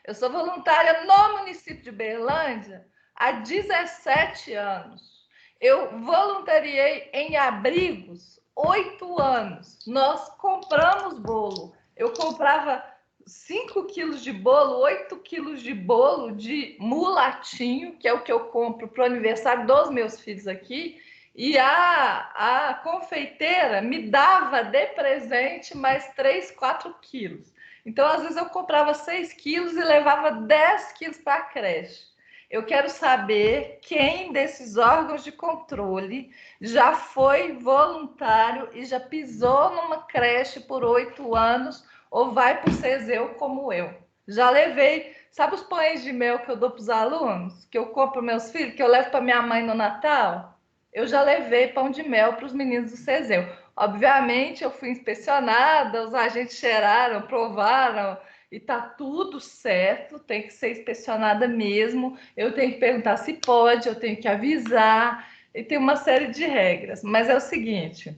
Eu sou voluntária no município de Berlândia há 17 anos. Eu voluntariei em abrigos 8 anos. Nós compramos bolo. Eu comprava 5 quilos de bolo, 8 quilos de bolo de mulatinho, que é o que eu compro para o aniversário dos meus filhos aqui, e a confeiteira me dava de presente mais 3, 4 quilos. Então, às vezes, eu comprava 6 quilos e levava 10 quilos para a creche. Eu quero saber quem desses órgãos de controle já foi voluntário e já pisou numa creche por 8 anos ou vai para o CESEU como eu. Já levei, sabe os pães de mel que eu dou para os alunos? Que eu compro para meus filhos, que eu levo para minha mãe no Natal? Eu já levei pão de mel para os meninos do CESEU. Obviamente, eu fui inspecionada, os agentes cheiraram, provaram, e tá tudo certo, tem que ser inspecionada mesmo. Eu tenho que perguntar se pode, eu tenho que avisar, e tem uma série de regras. Mas é o seguinte,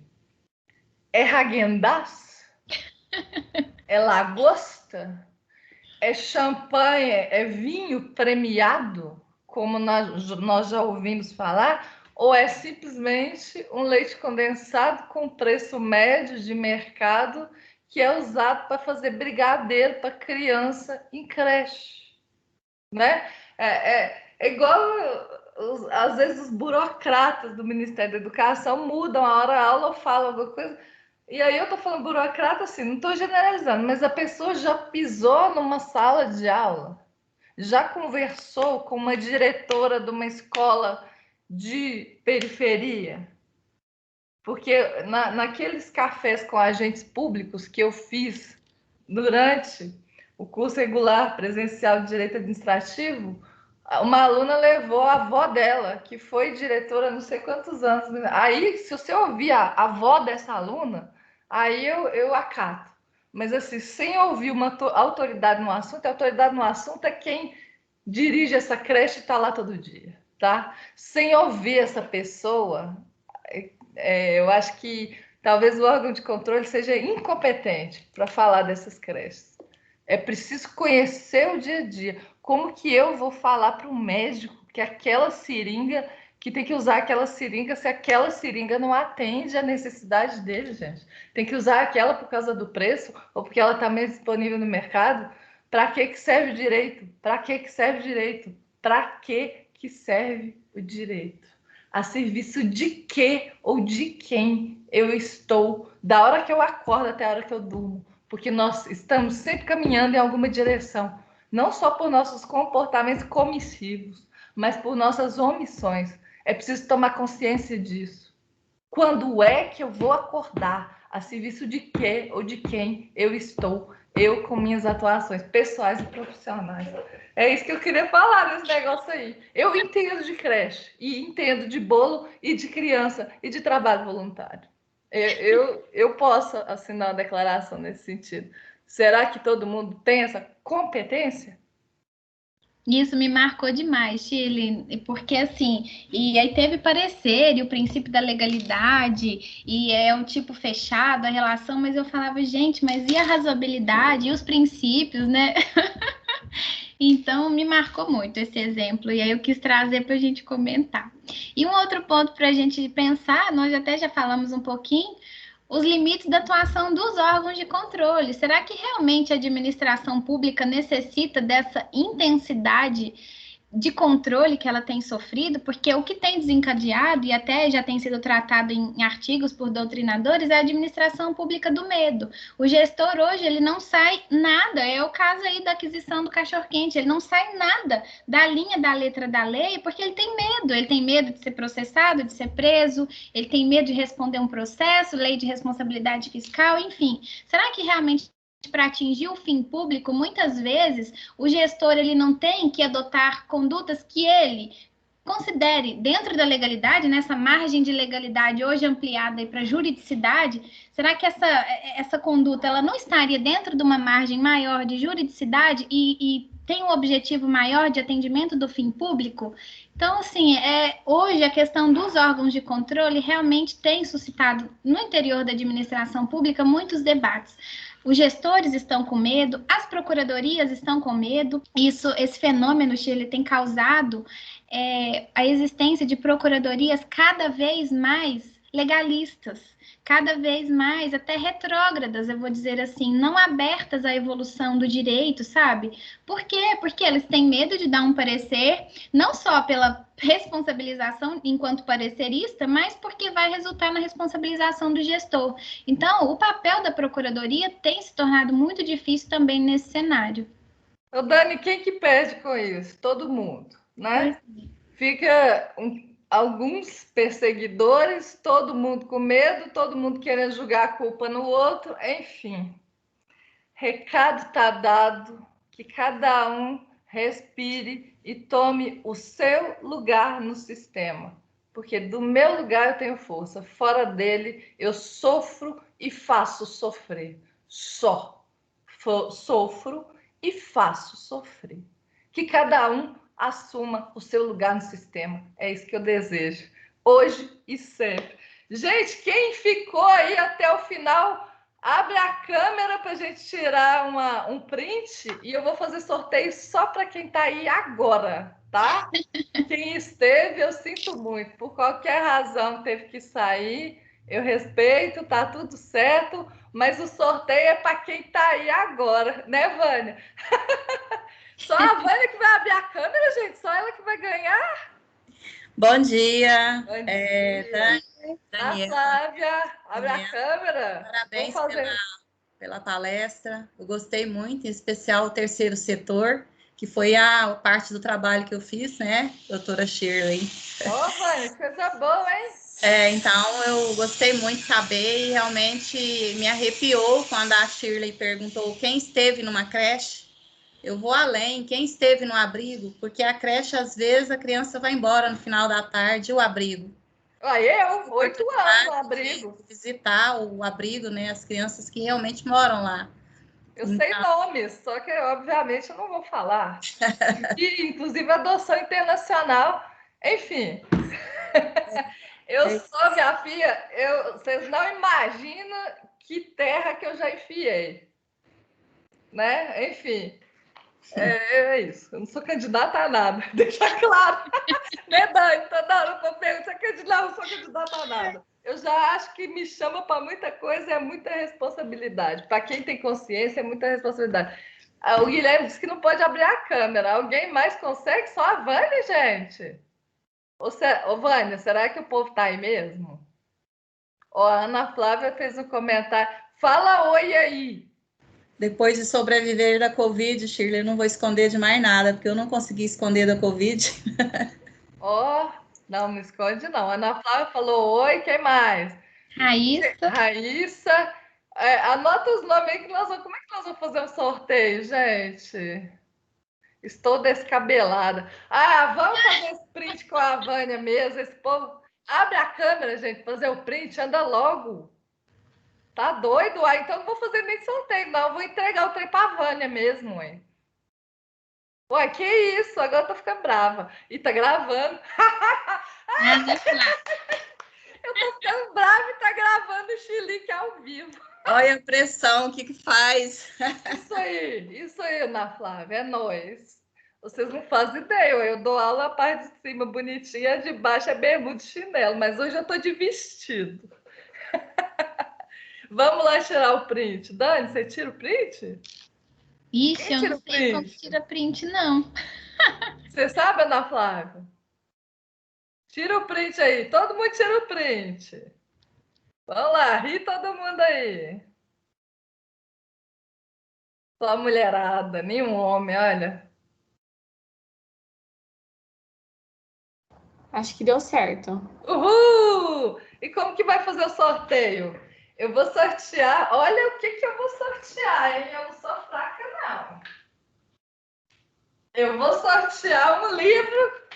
é Häagen-Dazs? É lagosta? É champanhe? É vinho premiado, como nós já ouvimos falar? Ou é simplesmente um leite condensado com preço médio de mercado que é usado para fazer brigadeiro para criança em creche, né? É igual, às vezes, os burocratas do Ministério da Educação mudam a hora da aula ou falam alguma coisa. E aí eu estou falando burocrata assim, não estou generalizando, mas a pessoa já pisou numa sala de aula, já conversou com uma diretora de uma escola de periferia, porque naqueles cafés com agentes públicos que eu fiz durante o curso regular presencial de Direito Administrativo, uma aluna levou a avó dela, que foi diretora não sei quantos anos. Aí, se você ouvir a avó dessa aluna, aí eu acato. Mas, assim, sem ouvir uma autoridade no assunto, a autoridade no assunto é quem dirige essa creche e está lá todo dia, tá? Sem ouvir essa pessoa, eu acho que talvez o órgão de controle seja incompetente para falar dessas creches. É preciso conhecer o dia a dia. Como que eu vou falar para um médico que aquela seringa, que tem que usar aquela seringa, se aquela seringa não atende à necessidade dele, gente? Tem que usar aquela por causa do preço ou porque ela está mais disponível no mercado? Para que serve o direito? Para que serve o direito? Para que serve o direito? A serviço de que ou de quem eu estou, da hora que eu acordo até a hora que eu durmo? Porque nós estamos sempre caminhando em alguma direção, não só por nossos comportamentos comissivos, mas por nossas omissões. É preciso tomar consciência disso. Quando é que eu vou acordar? A serviço de que ou de quem eu estou? Eu com minhas atuações pessoais e profissionais. É isso que eu queria falar nesse negócio aí. Eu entendo de creche, e entendo de bolo, e de criança, e de trabalho voluntário. Eu posso assinar uma declaração nesse sentido. Será que todo mundo tem essa competência? Isso me marcou demais, Chile, porque assim, e aí teve parecer, e o princípio da legalidade, e é um tipo fechado a relação, mas eu falava, gente, mas e a razoabilidade, e os princípios, né? Então, me marcou muito esse exemplo, e aí eu quis trazer para a gente comentar. E um outro ponto para a gente pensar, nós até já falamos um pouquinho, os limites da atuação dos órgãos de controle. Será que realmente a administração pública necessita dessa intensidade de controle que ela tem sofrido? Porque o que tem desencadeado, e até já tem sido tratado em artigos por doutrinadores, é a administração pública do medo. O gestor hoje, ele não sai nada, é o caso aí da aquisição do cachorro-quente, ele não sai nada da linha da letra da lei, porque ele tem medo de ser processado, de ser preso, ele tem medo de responder um processo, lei de responsabilidade fiscal, enfim. Será que realmente para atingir o fim público, muitas vezes o gestor ele não tem que adotar condutas que ele considere dentro da legalidade, nessa margem de legalidade hoje ampliada para juridicidade? Será que essa conduta ela não estaria dentro de uma margem maior de juridicidade e tem um objetivo maior de atendimento do fim público? Então, assim, hoje a questão dos órgãos de controle realmente tem suscitado no interior da administração pública muitos debates. Os gestores estão com medo, as procuradorias estão com medo. Esse fenômeno, Shirley, tem causado a existência de procuradorias cada vez mais legalistas, cada vez mais até retrógradas, eu vou dizer assim, não abertas à evolução do direito, sabe? Por quê? Porque eles têm medo de dar um parecer, não só pela responsabilização enquanto parecerista, mas porque vai resultar na responsabilização do gestor. Então, o papel da procuradoria tem se tornado muito difícil também nesse cenário. Ô, Dani, quem que perde com isso? Todo mundo, né? Pois Fica alguns perseguidores, todo mundo com medo, todo mundo querendo jogar a culpa no outro, enfim. Recado está dado, que cada um respire e tome o seu lugar no sistema. Porque do meu lugar eu tenho força, fora dele eu sofro e faço sofrer. Só sofro e faço sofrer. Que cada um assuma o seu lugar no sistema. É isso que eu desejo, hoje e sempre. Gente, quem ficou aí até o final, abre a câmera para a gente tirar um print e eu vou fazer sorteio só para quem está aí agora, tá? Quem esteve, eu sinto muito. Por qualquer razão teve que sair, eu respeito, tá tudo certo, mas o sorteio é para quem está aí agora, né, Vânia? Só a Vânia que vai abrir a câmera, gente, só ela que vai ganhar. Bom dia, Bom dia. Daniela. Flávia, abre a câmera. Parabéns pela palestra. Eu gostei muito, em especial o terceiro setor, que foi a parte do trabalho que eu fiz, né, doutora Shirley? Ô, Vânia, que coisa boa, hein? Então, eu gostei muito de saber e realmente me arrepiou quando a Shirley perguntou quem esteve numa creche. Eu vou além, quem esteve no abrigo, porque a creche, às vezes, a criança vai embora no final da tarde, o abrigo. Eu, 8 anos no abrigo. Visitar o abrigo, né, as crianças que realmente moram lá. Eu sei nomes, só que, obviamente, eu não vou falar. E, inclusive, adoção internacional. Enfim. Eu sou, minha filha, vocês não imaginam que terra que eu já enfiei. Né? Enfim. É isso. Eu não sou candidata a nada. Deixa claro. Né, Dani? Toda hora eu pergunto, não sou candidata a nada. Eu já acho que me chama para muita coisa, é muita responsabilidade. Para quem tem consciência, é muita responsabilidade. O Guilherme disse que não pode abrir a câmera. Alguém mais consegue? Só a Vânia, gente. Ô, Vânia, será que o povo tá aí mesmo? A Ana Flávia fez um comentário. Fala oi aí. Depois de sobreviver da Covid, Shirley, eu não vou esconder de mais nada, porque eu não consegui esconder da Covid. Não esconde não. A Ana Flávia falou oi, quem mais? Raíssa. Anota os nomes aí que como é que nós vamos fazer um sorteio, gente? Estou descabelada. Vamos fazer esse print com a Vânia mesmo. Esse povo abre a câmera, gente, fazer o print, anda logo. Tá doido? Então não vou fazer nem sorteio, não. Vou entregar o trem para a Vânia mesmo, hein? Ué, que isso? Agora eu tô ficando brava. E tá gravando. Eu tô ficando brava e tá gravando o Chilique ao vivo. Olha a pressão, o que faz? Isso aí, Ana Flávia, é nóis. Vocês não fazem ideia, eu dou aula a parte de cima bonitinha, a de baixo é bermuda e chinelo, mas hoje eu tô de vestido. Vamos lá tirar o print. Dani, você tira o print? Ixi, Quem eu tira não o sei como print? tira print, não. Você sabe, Ana Flávia? Tira o print aí, todo mundo tira o print. Vamos lá, ri todo mundo aí. Só a mulherada, nenhum homem, olha. Acho que deu certo. Uhul! E como que vai fazer o sorteio? Eu vou sortear, olha o que eu vou sortear, hein? Eu não sou fraca, não. Eu vou sortear um livro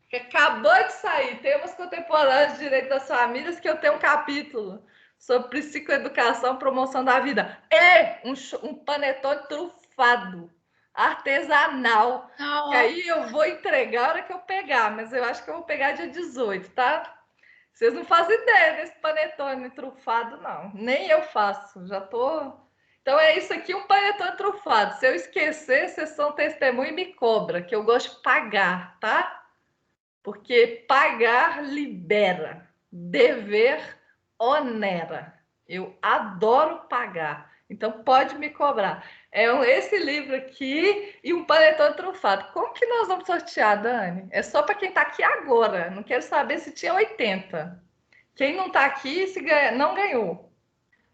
que acabou de sair. Temas contemporâneos de direito das famílias, que eu tenho um capítulo sobre psicoeducação, promoção da vida. E um panetone trufado, artesanal. Que aí eu vou entregar a hora que eu pegar, mas eu acho que eu vou pegar dia 18, tá? Vocês não fazem ideia desse panetone trufado, não. Nem eu faço, já tô... Então é isso aqui, um panetone trufado. Se eu esquecer, vocês são testemunha e me cobra, que eu gosto de pagar, tá? Porque pagar libera, dever onera. Eu adoro pagar, então pode me cobrar. Esse livro aqui e um panetone trufado. Como que nós vamos sortear, Dani? É só para quem está aqui agora. Não quero saber se tinha 80. Quem não está aqui se ganha, não ganhou.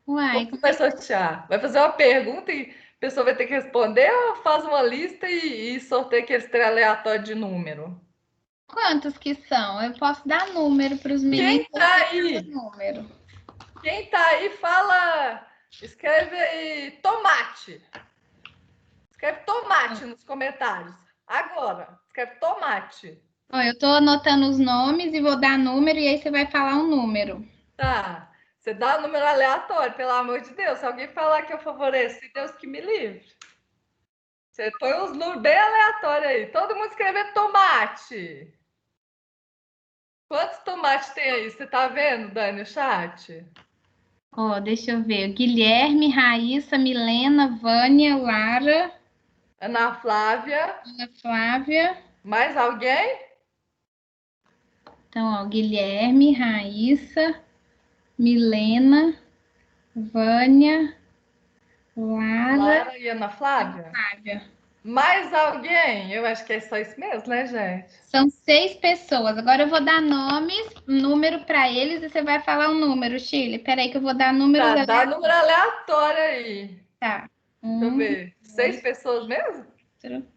Uai, Como que vai sortear? Vai fazer uma pergunta e a pessoa vai ter que responder ou faz uma lista e sorteia aqueles três aleatórios de número? quantos que são? Eu posso dar número para os meninos. Quem tá aí? Número. Quem tá aí fala. Escreve aí tomate. Escreve tomate nos comentários. Agora, escreve tomate. Ó, eu estou anotando os nomes e vou dar número, e aí você vai falar um número. Tá. Você dá um número aleatório, pelo amor de Deus. Se alguém falar que eu favoreci, Deus que me livre. Você põe uns números bem aleatórios aí. Todo mundo escrever tomate. Quantos tomates tem aí? Você tá vendo, Dani, o chat? Ó, deixa eu ver. Guilherme, Raíssa, Milena, Vânia, Lara, Ana Flávia. Ana Flávia. Mais alguém? Então, ó, Guilherme, Raíssa, Milena, Vânia, Lara, E Ana Flávia? Flávia. Mais alguém? Eu acho que é só isso mesmo, né, gente? São 6 pessoas. Agora eu vou dar nomes, número para eles e você vai falar um número, Shirley. Peraí que eu vou dar números. Tá, dá número aleatório aí. Tá. Deixa eu ver. 6 pessoas mesmo? Deixa Deixa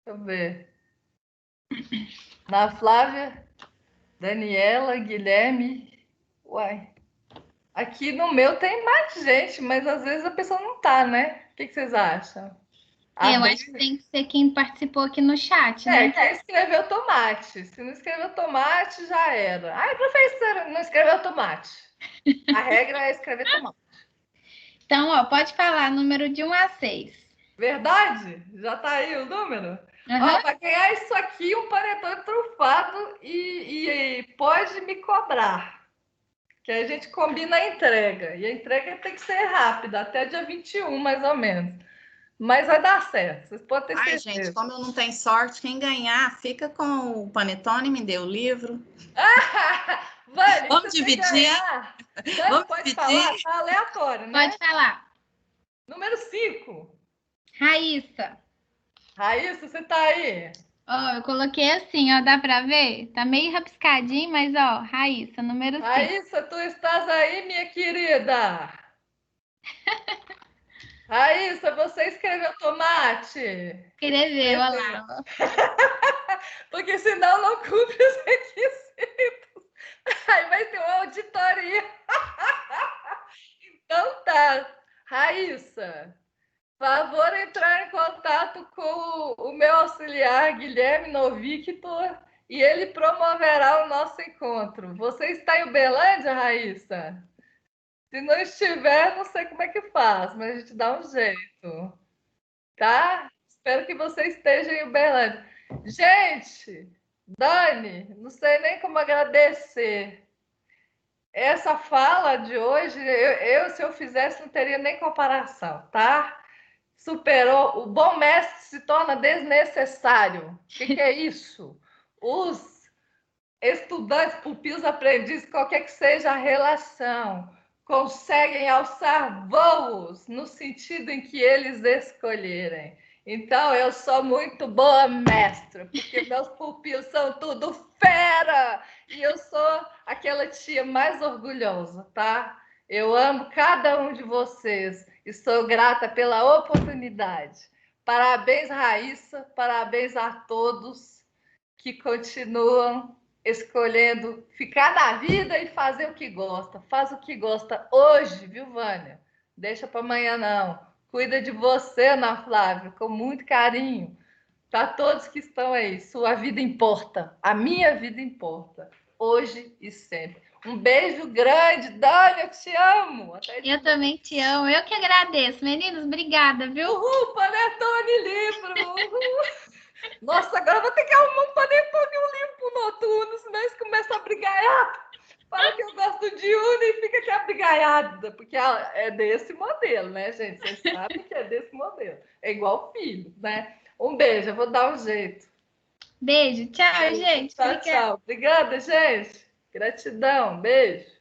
eu ver. Ana Flávia, Daniela, Guilherme. Uai. Aqui no meu tem mais gente, mas às vezes a pessoa não tá, né? O que vocês acham? eu acho que tem que ser quem participou aqui no chat, né? Quem escreveu tomate. Se não escreveu tomate, já era. Ai, professora, não escreveu tomate. A regra é escrever tomate. Então, ó, pode falar número de 1 a 6. Verdade? Já tá aí o número? Uhum. Ó, para ganhar isso aqui, um panetone trufado e pode me cobrar. Que a gente combina a entrega. E a entrega tem que ser rápida, até dia 21, mais ou menos. Mas vai dar certo, vocês podem ter certeza. Ai, gente, como eu não tenho sorte, quem ganhar fica com o panetone, me dê o livro. Vânia, vamos dividir. Ganhar, vamos pode dividir. falar? Tá aleatório, né? Pode falar. Número 5. Raíssa. Raíssa, você tá aí? Ó, eu coloquei assim, ó, dá para ver? Tá meio rabiscadinho, mas ó, Raíssa, número 5. Raíssa, tu estás aí, minha querida? Raíssa, você escreveu tomate? Escreveu, olha lá. Porque senão não cumpre os requisitos. Aí vai ter uma auditoria. Então tá. Raíssa, favor entrar em contato com o meu auxiliar, Guilherme Novictor, e ele promoverá o nosso encontro. Você está em Uberlândia, Raíssa? Se não estiver, não sei como é que faz, mas a gente dá um jeito. Tá? Espero que você esteja em Uberlândia. Gente, Dani, não sei nem como agradecer. essa fala de hoje, se eu fizesse, não teria nem comparação, tá? Superou. O bom mestre se torna desnecessário. O que é isso? Os estudantes, pupilos, aprendizes, qualquer que seja a relação, conseguem alçar voos no sentido em que eles escolherem. Então, eu sou muito boa mestra, porque meus pupilos são tudo fera! E eu sou aquela tia mais orgulhosa, tá? Eu amo cada um de vocês e sou grata pela oportunidade. Parabéns, Raíssa, parabéns a todos que continuam escolhendo ficar na vida e fazer o que gosta. Faz o que gosta hoje, viu, Vânia? Deixa para amanhã, não. Cuida de você, Ana Flávia, com muito carinho. Para todos que estão aí, sua vida importa. A minha vida importa. Hoje e sempre. Um beijo grande, Dani, eu te amo. Eu também te amo. Eu que agradeço. Meninos, obrigada, viu? Uhul, Panetone livro. Uhul. Nossa, agora eu vou ter que arrumar um panetone e um limpo noturno, senão eles começam a brigar. Fala que eu gosto de una e fica aqui abrigaiada, porque é desse modelo, né, gente? Vocês sabem que é desse modelo. É igual filho, né? Um beijo, eu vou dar um jeito. Beijo, tchau, gente. Tchau, Obrigada. tchau. Obrigada, gente. Gratidão, beijo.